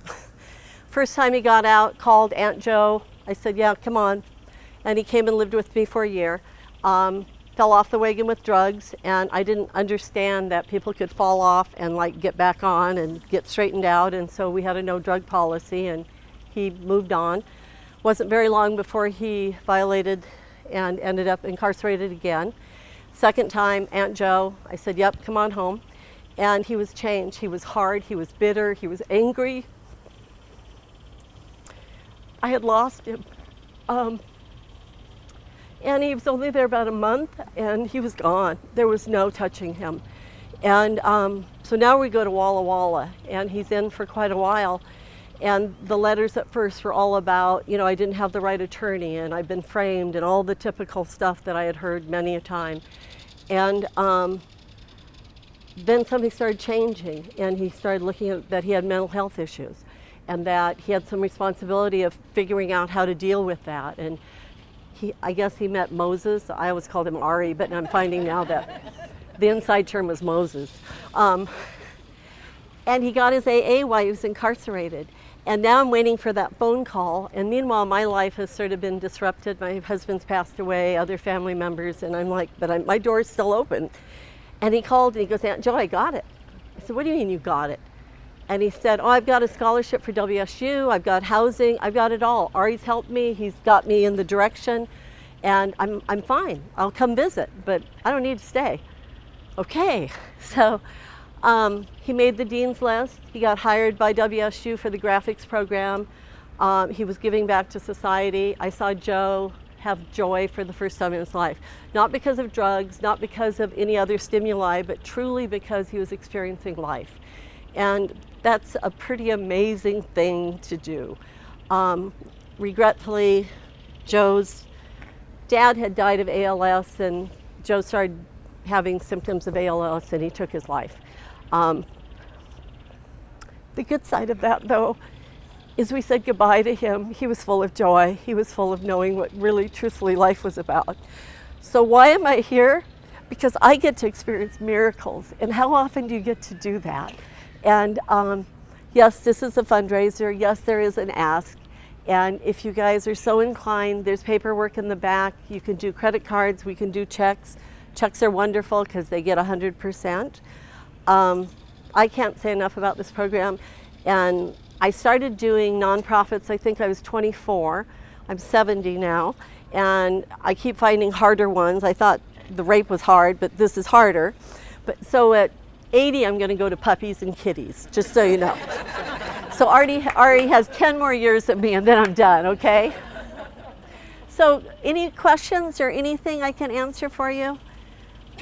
First time he got out, called Aunt Jo. I said, yeah, come on. And he came and lived with me for a year. Fell off the wagon with drugs, and I didn't understand that people could fall off and like get back on and get straightened out, and so we had a no drug policy, and he moved on. Wasn't very long before he violated and ended up incarcerated again. Second time, Aunt Jo, I said, yep, come on home. And he was changed. He was hard, he was bitter, he was angry. I had lost him. And he was only there about a month, and he was gone. There was no touching him. And so now we go to Walla Walla, and he's in for quite a while. And the letters at first were all about, you know, I didn't have the right attorney, and I've been framed, and all the typical stuff that I had heard many a time. And then something started changing, and he started looking at that he had mental health issues, and that he had some responsibility of figuring out how to deal with that. And I guess he met Moses. I always called him Ari, but I'm finding now that the inside term was Moses. And he got his AA while he was incarcerated. And now I'm waiting for that phone call. And meanwhile, my life has sort of been disrupted. My husband's passed away, other family members, and I'm like, but my door's still open. And he called and he goes, Aunt Jo, I got it. I said, what do you mean you got it? And he said, oh, I've got a scholarship for WSU, I've got housing, I've got it all. Ari's helped me, he's got me in the direction, and I'm fine. I'll come visit, but I don't need to stay. Okay, so he made the dean's list. He got hired by WSU for the graphics program. He was giving back to society. I saw Joe have joy for the first time in his life. Not because of drugs, not because of any other stimuli, but truly because he was experiencing life. And that's a pretty amazing thing to do. Regretfully, Joe's dad had died of ALS, and Joe started having symptoms of ALS, and he took his life. The good side of that, though, is we said goodbye to him. He was full of joy. He was full of knowing what really, truthfully, life was about. So why am I here? Because I get to experience miracles, and how often do you get to do that? And yes, this is a fundraiser. Yes, there is an ask. And if you guys are so inclined, there's paperwork in the back. You can do credit cards. We can do checks. Checks are wonderful because they get 100%. I can't say enough about this program. And I started doing nonprofits, I think I was 24. I'm 70 now. And I keep finding harder ones. I thought the rape was hard, but this is harder. But so at 80, I'm going to go to puppies and kitties, just so you know. So Ari has 10 more years of me, and then I'm done, okay? So any questions or anything I can answer for you?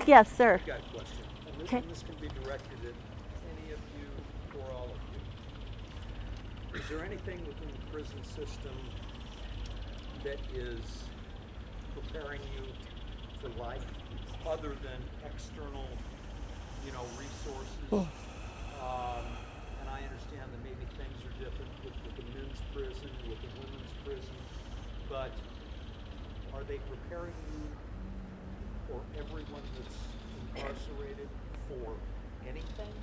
Yes, sir. I've got a question. And Okay. this can be directed at any of you or all of you. Is there anything within the prison system that is preparing you for life other than external, resources? And I understand that maybe things are different with the men's prison, with the women's prison, but are they preparing you or everyone that's incarcerated for anything?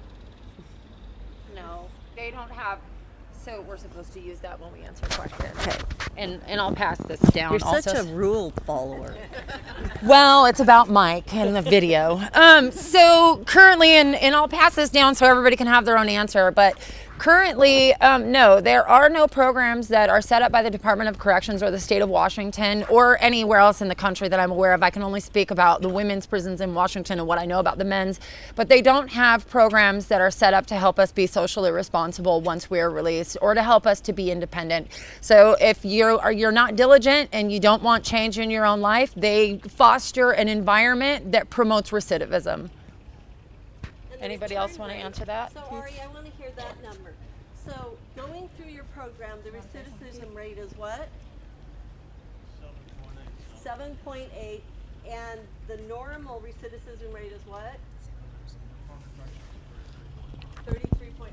No, they don't have. So we're supposed to use that when we answer questions. Okay. And I'll pass this down. You're also. such a rule follower. Well, it's about Mike and the video. So currently, and I'll pass this down so everybody can have their own answer, but currently, no, there are no programs that are set up by the Department of Corrections or the state of Washington or anywhere else in the country that I'm aware of. I can only speak about the women's prisons in Washington and what I know about the men's, but they don't have programs that are set up to help us be socially responsible once we're released or to help us to be independent. So if you're not diligent and you don't want change in your own life, they foster an environment that promotes recidivism. Anybody else want to answer that? So Ari, I want to hear that number. So going through your program, the recidivism rate is what? 7.8. And the normal recidivism rate is what? 33.5%.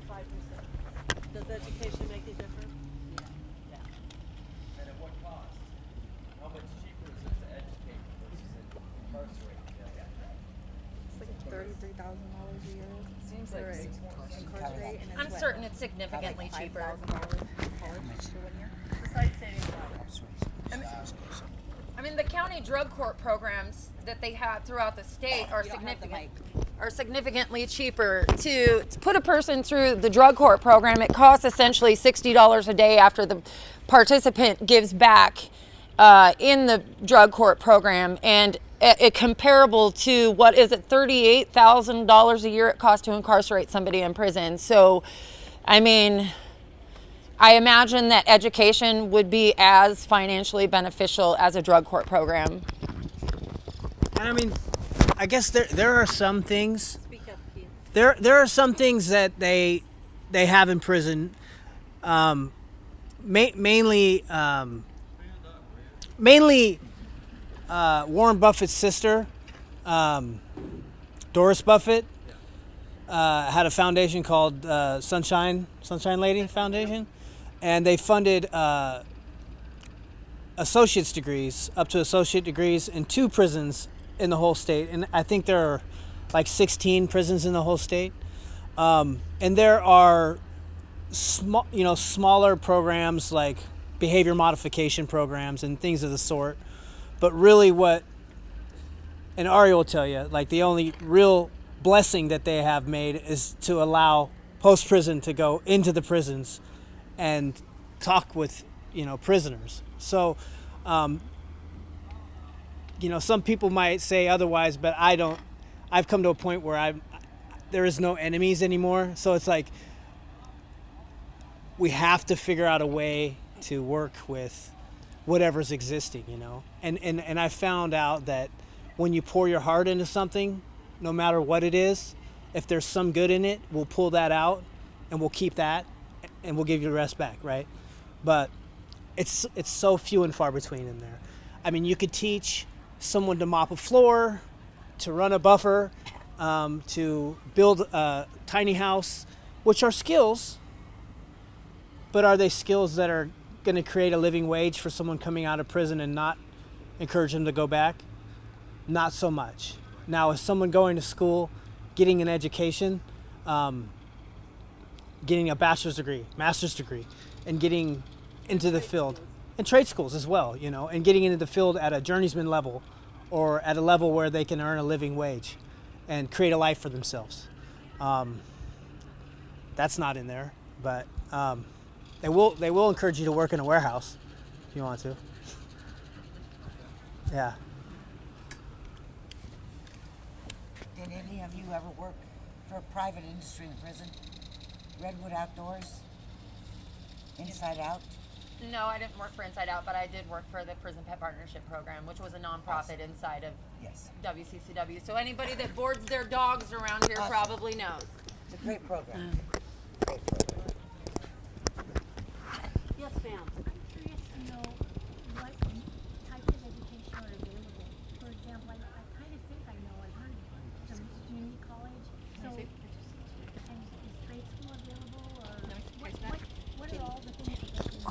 Does education make a difference? Yeah. a year. Seems like incarcerated, and I'm certain it's significantly cheaper. I mean, the county drug court programs that they have throughout the state are significantly cheaper. To put a person through the drug court program, it costs essentially $60 a day after the participant gives back in the drug court program, and comparable to what is it, $38,000 a year it costs to incarcerate somebody in prison. So, I mean, I imagine that education would be as financially beneficial as a drug court program. And I mean, I guess there are some things. Speak up, Keith. There are some things that they have in prison, mainly Warren Buffett's sister, Doris Buffett, had a foundation called Sunshine Lady Foundation, and they funded associate's degrees, up to associate degrees, in 2 prisons in the whole state. And I think there are like 16 prisons in the whole state. And there are smaller programs like behavior modification programs and things of the sort. But really and Ari will tell you, like, the only real blessing that they have made is to allow post-prison to go into the prisons and talk with, prisoners. So, some people might say otherwise, but I don't. I've come to a point where there is no enemies anymore. So it's like we have to figure out a way to work with whatever's existing, And I found out that when you pour your heart into something, no matter what it is, if there's some good in it, we'll pull that out and we'll keep that and we'll give you the rest back, right? But it's so few and far between in there. I mean, you could teach someone to mop a floor, to run a buffer, to build a tiny house, which are skills, but are they skills that are going to create a living wage for someone coming out of prison and not encourage them to go back? Not so much. Now, is someone going to school, getting an education, getting a bachelor's degree, master's degree, and getting into the field, and trade schools as well, and getting into the field at a journeyman level or at a level where they can earn a living wage and create a life for themselves. That's not in there, but they will encourage you to work in a warehouse if you want to. Yeah. Did any of you ever work for a private industry in prison? Redwood Outdoors? Inside Out? No, I didn't work for Inside Out, but I did work for the Prison Pet Partnership Program, which was a nonprofit inside of WCCW. So anybody that boards their dogs around here probably knows. It's a great program. Great program. Yes, ma'am. I'm curious to know what types of education are available. For example, I kind of think I know, I've heard some community college. So, and is grade school available, or what are all the things that they can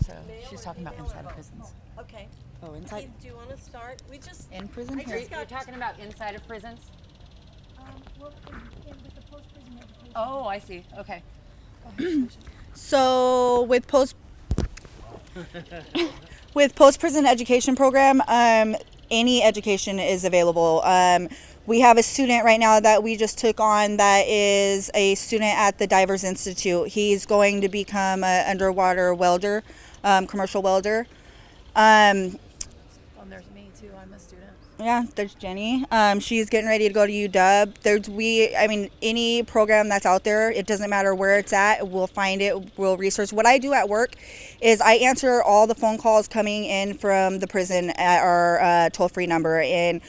So she's talking about inside of prisons. Okay. Oh, inside. Keith, do you want to start? We just In prison? You're talking about inside of prisons? well, with the post-prison education. Oh, I see. Okay. So with post-prison education program, any education is available. We have a student right now that we just took on that is a student at the Divers Institute. He's going to become an underwater welder, commercial welder. There's me too. I'm a student. Yeah, there's Jenny. She's getting ready to go to UW. Any program that's out there, it doesn't matter where it's at, we'll find it, we'll research. What I do at work is I answer all the phone calls coming in from the prison at our toll-free number, and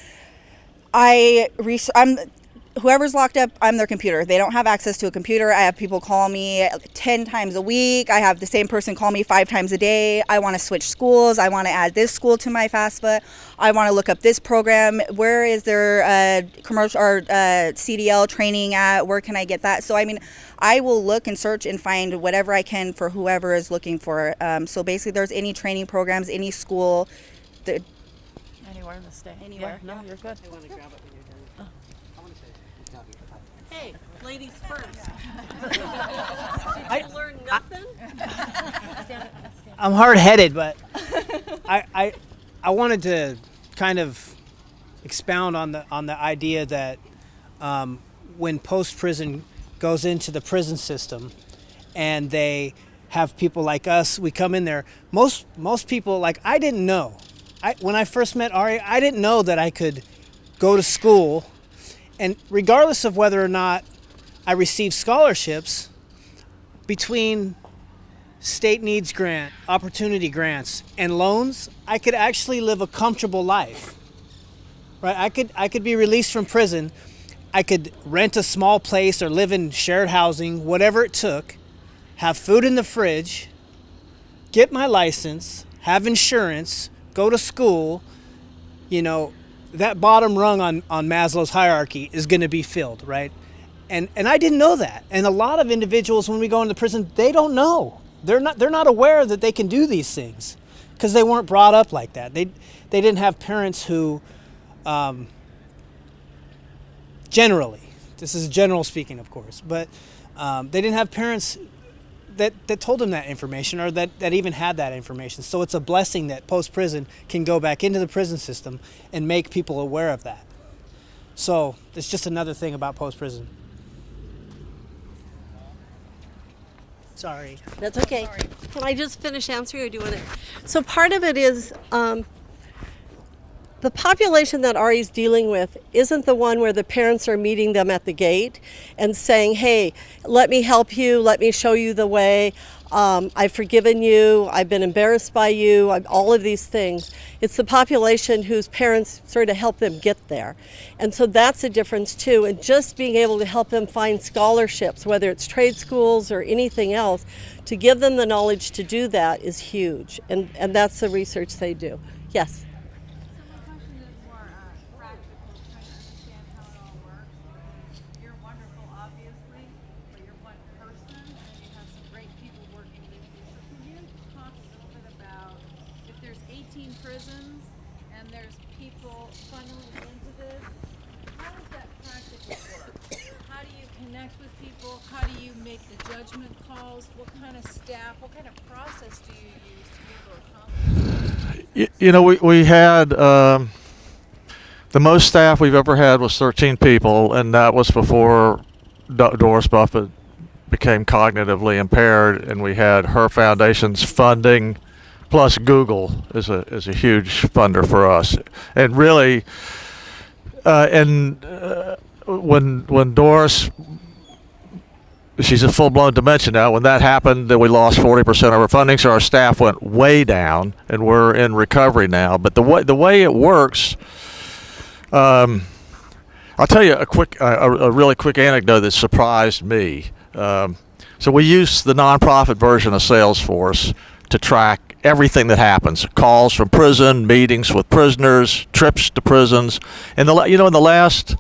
whoever's locked up, I'm their computer. They don't have access to a computer. I have people call me 10 times a week. I have the same person call me 5 times a day. I want to switch schools. I want to add this school to my FAFSA. I want to look up this program. Where is there commercial or CDL training at? Where can I get that? So, I will look and search and find whatever I can for whoever is looking for it. So basically, there's any training programs, any school. Anywhere in the state. Anywhere. Yeah, no, you're good. I want to grab it when you're done. Hey, ladies first. Did you learn nothing? I'm hard-headed, but I wanted to kind of expound on the idea that when post-prison goes into the prison system and they have people like us, we come in there, most people, like, I didn't know. When I first met Ari, I didn't know that I could go to school, and regardless of whether or not I received scholarships, between state needs grant, opportunity grants, and loans, I could actually live a comfortable life. Right? I could be released from prison. I could rent a small place or live in shared housing, whatever it took, have food in the fridge, get my license, have insurance, go to school. You know, that bottom rung on Maslow's hierarchy is going to be filled, right? And I didn't know that. And a lot of individuals, when we go into prison, they don't know. They're not aware that they can do these things because they weren't brought up like that. They didn't have parents who, generally, this is general speaking, of course, but they didn't have parents that told them that information or that even had that information. So it's a blessing that post-prison can go back into the prison system and make people aware of that. So it's just another thing about post-prison. Sorry. That's okay. Can I just finish answering, or do you want to? So part of it is the population that Ari's dealing with isn't the one where the parents are meeting them at the gate and saying, hey, let me help you, let me show you the way, I've forgiven you, I've been embarrassed by you, all of these things. It's the population whose parents sort of help them get there. And so that's a difference too. And just being able to help them find scholarships, whether it's trade schools or anything else, to give them the knowledge to do that is huge. And that's the research they do. Yes? Prisons and there's people funneling into this. How does that practically work? How do you connect with people? How do you make the judgment calls? What kind of staff, what kind of process do you use to be able to accomplish this? You know, we had the most staff we've ever had was 13 people, and that was before Doris Buffett became cognitively impaired, and we had her foundation's funding. Plus, Google is a huge funder for us, and really, when Doris, she's a full-blown dementia now. When that happened, then we lost 40% of our funding, so our staff went way down, and we're in recovery now. But the way it works, I'll tell you a really quick anecdote that surprised me. So we use the nonprofit version of Salesforce to track everything that happens: calls from prison, meetings with prisoners, trips to prisons. In the last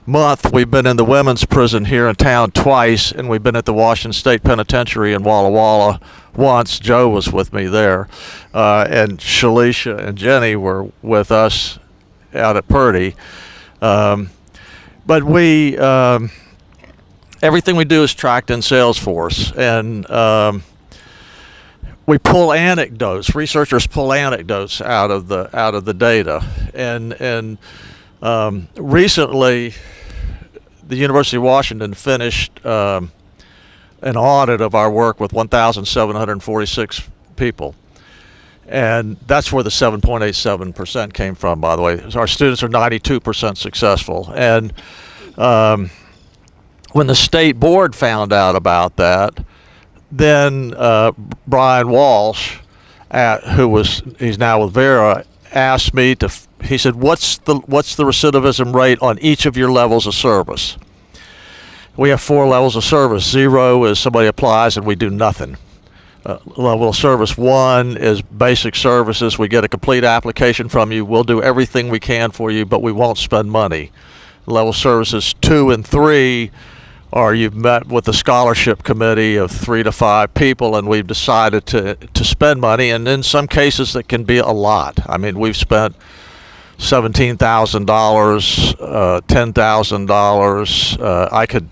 month, we've been in the women's prison here in town twice, and we've been at the Washington State Penitentiary in Walla Walla once. Joe was with me there, and Shalisha and Jenny were with us out at Purdy. But we everything we do is tracked in Salesforce, and we pull anecdotes. Researchers pull anecdotes out of the data, and recently, the University of Washington finished an audit of our work with 1,746 people, and that's where the 7.87% came from. By the way, our students are 92% successful, and when the state board found out about that, then Brian Walsh, he's now with Vera, asked me he said, what's the recidivism rate on each of your levels of service? We have 4 levels of service. 0 is somebody applies and we do nothing. Level of service 1 is basic services. We get a complete application from you. We'll do everything we can for you, but we won't spend money. Level services 2 and 3 or you've met with the scholarship committee of 3 to 5 people, and we've decided to spend money, and in some cases that can be a lot. I mean, we've spent $17,000, $10,000.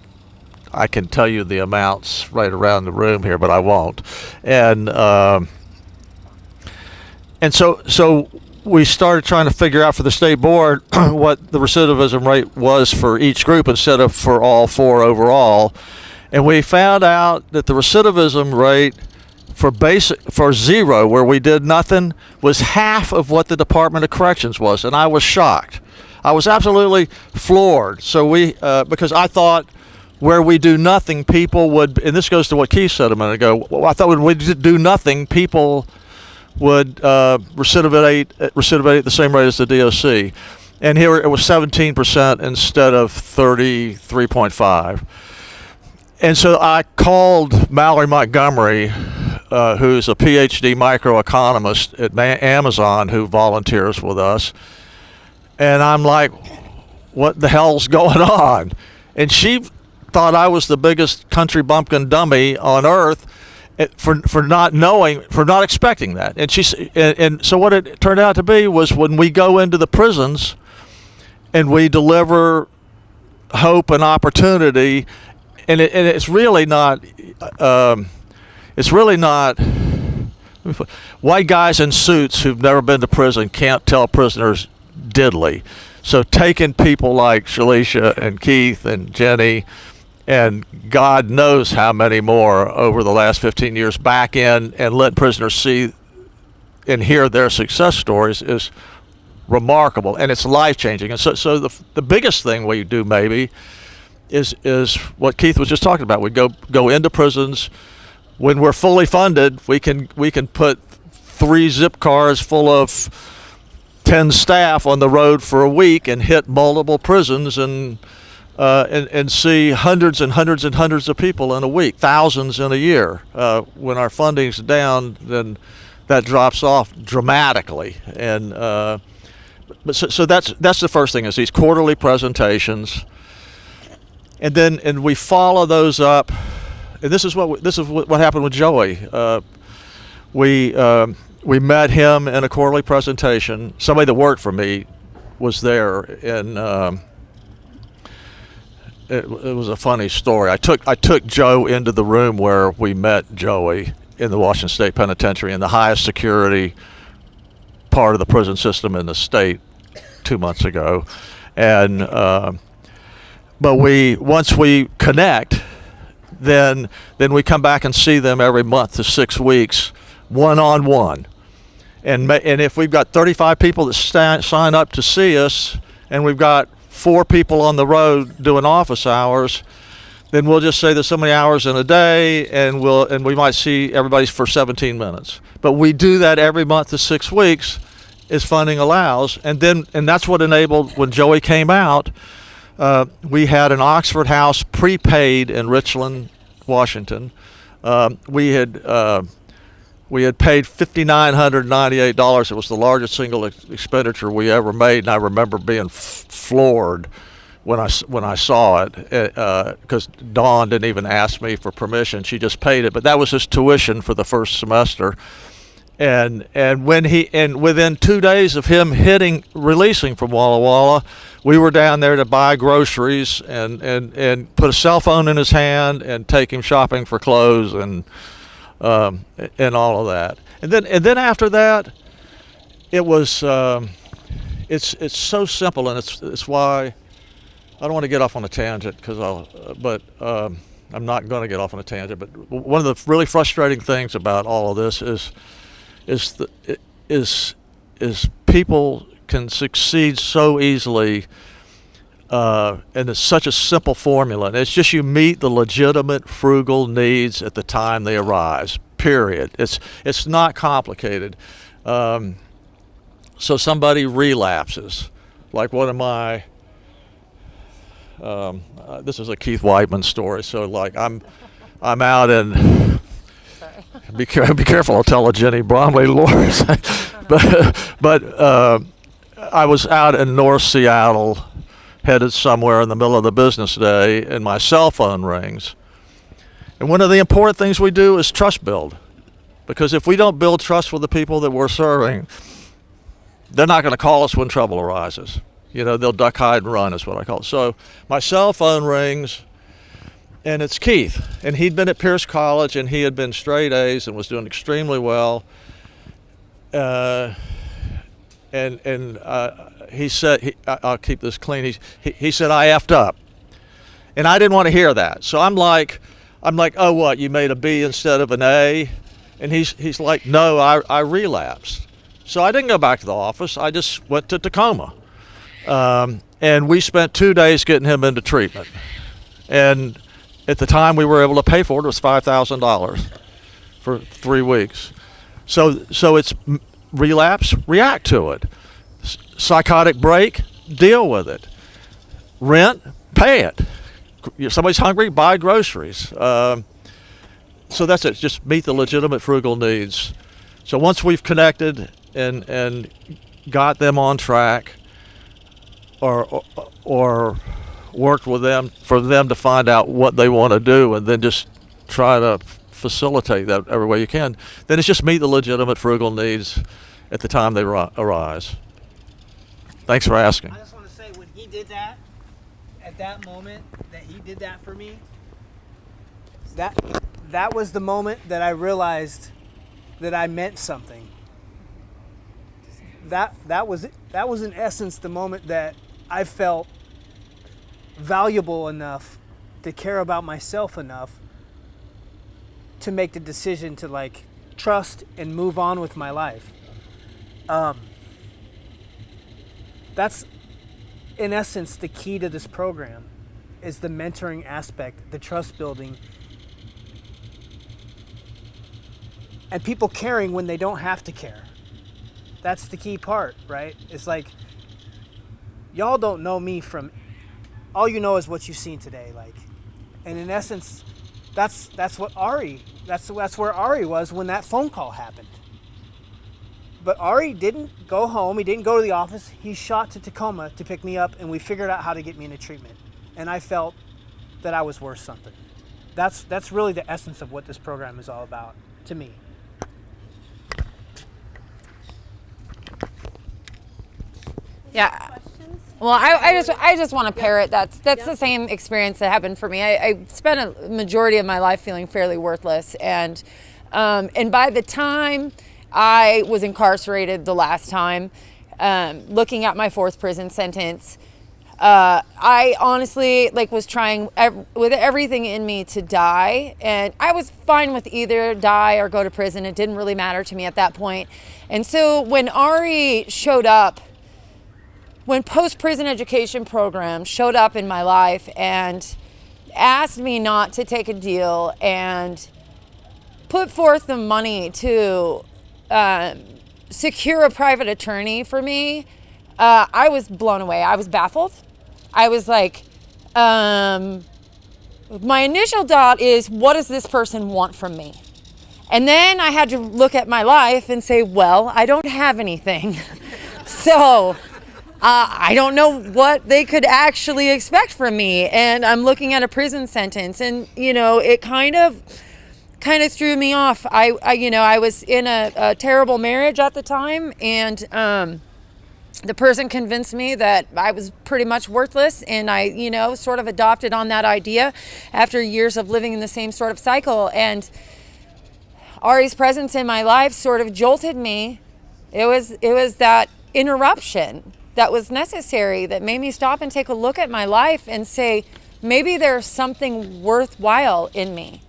I can tell you the amounts right around the room here, but I won't. And so we started trying to figure out for the state board what the recidivism rate was for each group instead of for all 4 overall. And we found out that the recidivism rate for 0, where we did nothing, was half of what the Department of Corrections was. And I was shocked. I was absolutely floored. So because I thought where we do nothing, people would, and this goes to what Keith said a minute ago, I thought when we do nothing, people would recidivate at the same rate as the DOC. And here it was 17% instead of 33.5. And so I called Mallory Montgomery, who's a PhD microeconomist at Amazon who volunteers with us. And I'm like, what the hell's going on? And she thought I was the biggest country bumpkin dummy on earth for not knowing, for not expecting that. And so what it turned out to be was when we go into the prisons and we deliver hope and opportunity, and it's really not white guys in suits who've never been to prison can't tell prisoners diddly. So taking people like Shalisha and Keith and Jenny and God knows how many more over the last 15 years back in and let prisoners see and hear their success stories is remarkable, and it's life-changing. And so the biggest thing we do maybe is what Keith was just talking about. We go into prisons. When we're fully funded, we can put 3 zip cars full of 10 staff on the road for a week and hit multiple prisons and see hundreds and hundreds and hundreds of people in a week, thousands in a year. When our funding's down, then that drops off dramatically. And so that's the first thing, is these quarterly presentations, and we follow those up. And this is what happened with Joey. We met him in a quarterly presentation. Somebody that worked for me was there, and it was a funny story. I took Joe into the room where we met Joey in the Washington State Penitentiary, in the highest security part of the prison system in the state 2 months ago. And but once we connect, then we come back and see them every month to 6 weeks, one-on-one. And if we've got 35 people that sign up to see us, and we've got 4 people on the road doing office hours, then we'll just say there's so many hours in a day, and we might see everybody for 17 minutes. But we do that every month to 6 weeks, as funding allows. And that's what enabled, when Joey came out, we had an Oxford House prepaid in Richland, Washington. We had paid $5,998. It was the largest single expenditure we ever made, and I remember being floored when I saw it, because Dawn didn't even ask me for permission. She just paid it, but that was his tuition for the first semester. And within 2 days of him releasing from Walla Walla, we were down there to buy groceries and put a cell phone in his hand and take him shopping for clothes and all of that. And then after that, it was it's so simple, and it's why I don't want to get off on a tangent, but I'm not going to get off on a tangent. But one of the really frustrating things about all of this is people can succeed so easily, and it's such a simple formula. And it's just you meet the legitimate frugal needs at the time they arise. Period. It's not complicated. So somebody relapses, like one of my. This is a Keith Whiteman story. So like I'm out in. Be careful! I'll tell a Jenny Bromley lore. but I was out in North Seattle, headed somewhere in the middle of the business day, and my cell phone rings. And one of the important things we do is trust build, because if we don't build trust with the people that we're serving, they're not going to call us when trouble arises. They'll duck, hide, and run is what I call it. So my cell phone rings, and it's Keith. And he'd been at Pierce College, and he had been straight A's and was doing extremely well. He said, I'll keep this clean. He said, I effed up. And I didn't want to hear that. So I'm like, oh, what, you made a B instead of an A? And he's like, no, I relapsed. So I didn't go back to the office. I just went to Tacoma. And we spent 2 days getting him into treatment. And at the time we were able to pay for it was $5,000 for 3 weeks. So it's relapse, react to it. Psychotic break, deal with it. Rent, pay it. Somebody's hungry, buy groceries. So that's it. Just meet the legitimate frugal needs. So once we've connected and got them on track, or worked with them for them to find out what they want to do, and then just try to facilitate that every way you can, then it's just meet the legitimate frugal needs at the time they arise. Thanks for asking. I just want to say, when he did that, at that moment that he did that for me, that was the moment that I realized that I meant something. That was in essence the moment that I felt valuable enough to care about myself enough to make the decision to like trust and move on with my life. That's in essence the key to this program, is the mentoring aspect, the trust building, and people caring when they don't have to care. That's the key part, right? It's like, y'all don't know me from, all you know is what you've seen today, like, and in essence, that's what that's where Ari was when that phone call happened. But Ari didn't go home, he didn't go to the office, he shot to Tacoma to pick me up, and we figured out how to get me into treatment. And I felt that I was worth something. That's really the essence of what this program is all about, to me. Yeah. Well, I just want to parrot. That's the same experience that happened for me. I spent a majority of my life feeling fairly worthless, and by the time I was incarcerated the last time, looking at my 4th prison sentence, I honestly was trying with everything in me to die, and I was fine with either die or go to prison. It didn't really matter to me at that point. And so when Ari showed up, when post-prison education program showed up in my life and asked me not to take a deal and put forth the money to secure a private attorney for me, I was blown away. I was baffled. I was like, my initial thought is, what does this person want from me? And then I had to look at my life and say, well, I don't have anything. So I don't know what they could actually expect from me. And I'm looking at a prison sentence, and, it kind of threw me off. I was in a terrible marriage at the time, and the person convinced me that I was pretty much worthless, and I, sort of adopted on that idea after years of living in the same sort of cycle. And Ari's presence in my life sort of jolted me. It was that interruption that was necessary that made me stop and take a look at my life and say, maybe there's something worthwhile in me.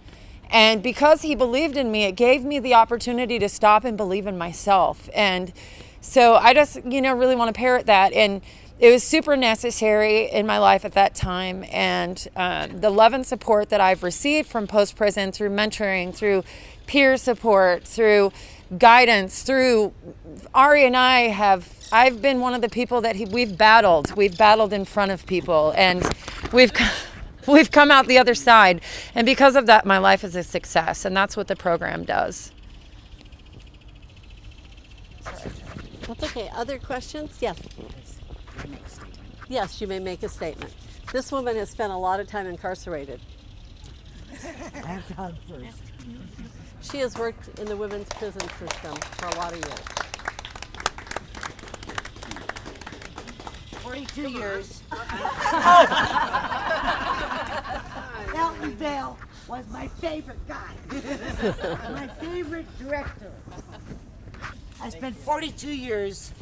And because he believed in me, it gave me the opportunity to stop and believe in myself. And so I just, really want to parrot that. And it was super necessary in my life at that time. And the love and support that I've received from post-prison through mentoring, through peer support, through guidance, through Ari and I've been one of the people that we've battled in front of people, and we've come out the other side. And because of that, my life is a success, and that's what the program does. That's okay. Other questions? Yes. Yes, you may make a statement. This woman has spent a lot of time incarcerated. She has worked in the women's prison system for a lot of years. 42 years. Vale was my favorite guy. My favorite director. I spent 42 years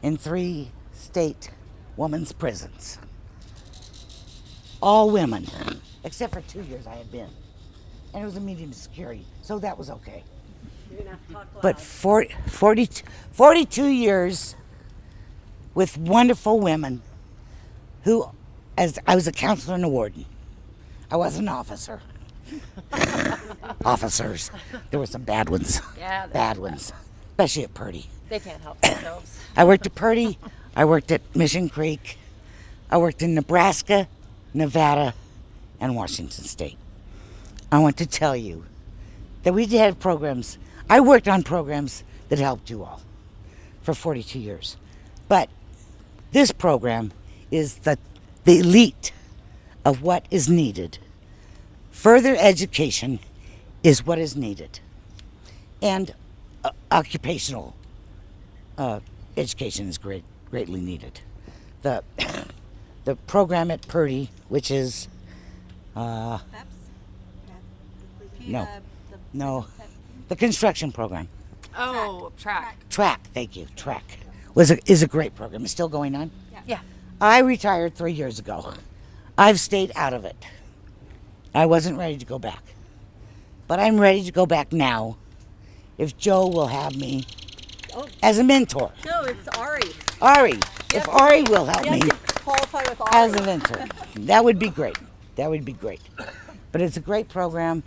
in 3 state women's prisons. All women, except for 2 years I had been. And it was a medium security, so that was okay. You're gonna have to talk loud. But 42 years with wonderful women who, as I was a counselor and a warden. I was an officer. Officers. There were some bad ones. Yeah. Bad ones. Especially at Purdy. They can't help themselves. I worked at Purdy. I worked at Mission Creek. I worked in Nebraska, Nevada, and Washington State. I want to tell you that we had programs. I worked on programs that helped you all for 42 years. But this program is the elite of what is needed. Further education is what is needed. And occupational education is greatly needed. The program at Purdy, which is the construction program. Oh, track. Track, thank you. Track is a great program. It's still going on. Yeah. I retired 3 years ago. I've stayed out of it. I wasn't ready to go back, but I'm ready to go back now. If Joe will have me as a mentor. No, it's Ari. Ari, if Ari will help You me have to qualify with Ari. as a mentor, that would be great. That would be great. But it's a great program.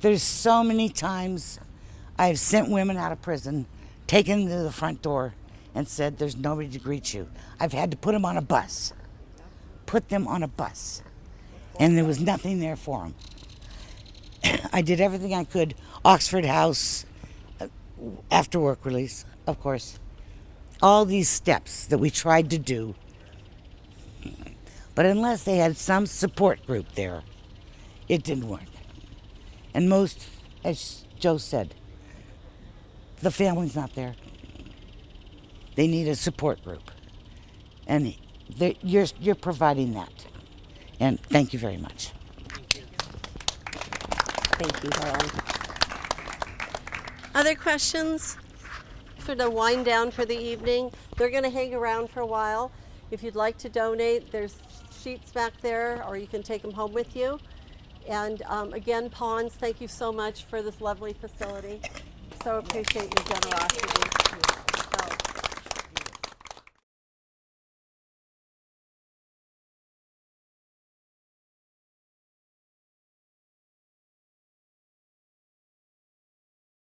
There's so many times I've sent women out of prison, taken them to the front door, and said, "There's nobody to greet you." I've had to put them on a bus. Put them on a bus. And there was nothing there for them. I did everything I could. Oxford House, after work release, of course. All these steps that we tried to do. But unless they had some support group there, it didn't work. And most, as Joe said, the family's not there. They need a support group. And you're providing that. And thank you very much. Thank you, Helen. Other questions for the wind down for the evening? They're going to hang around for a while. If you'd like to donate, there's sheets back there, or you can take them home with you. And again, Pawns, thank you so much for this lovely facility. So appreciate your generosity.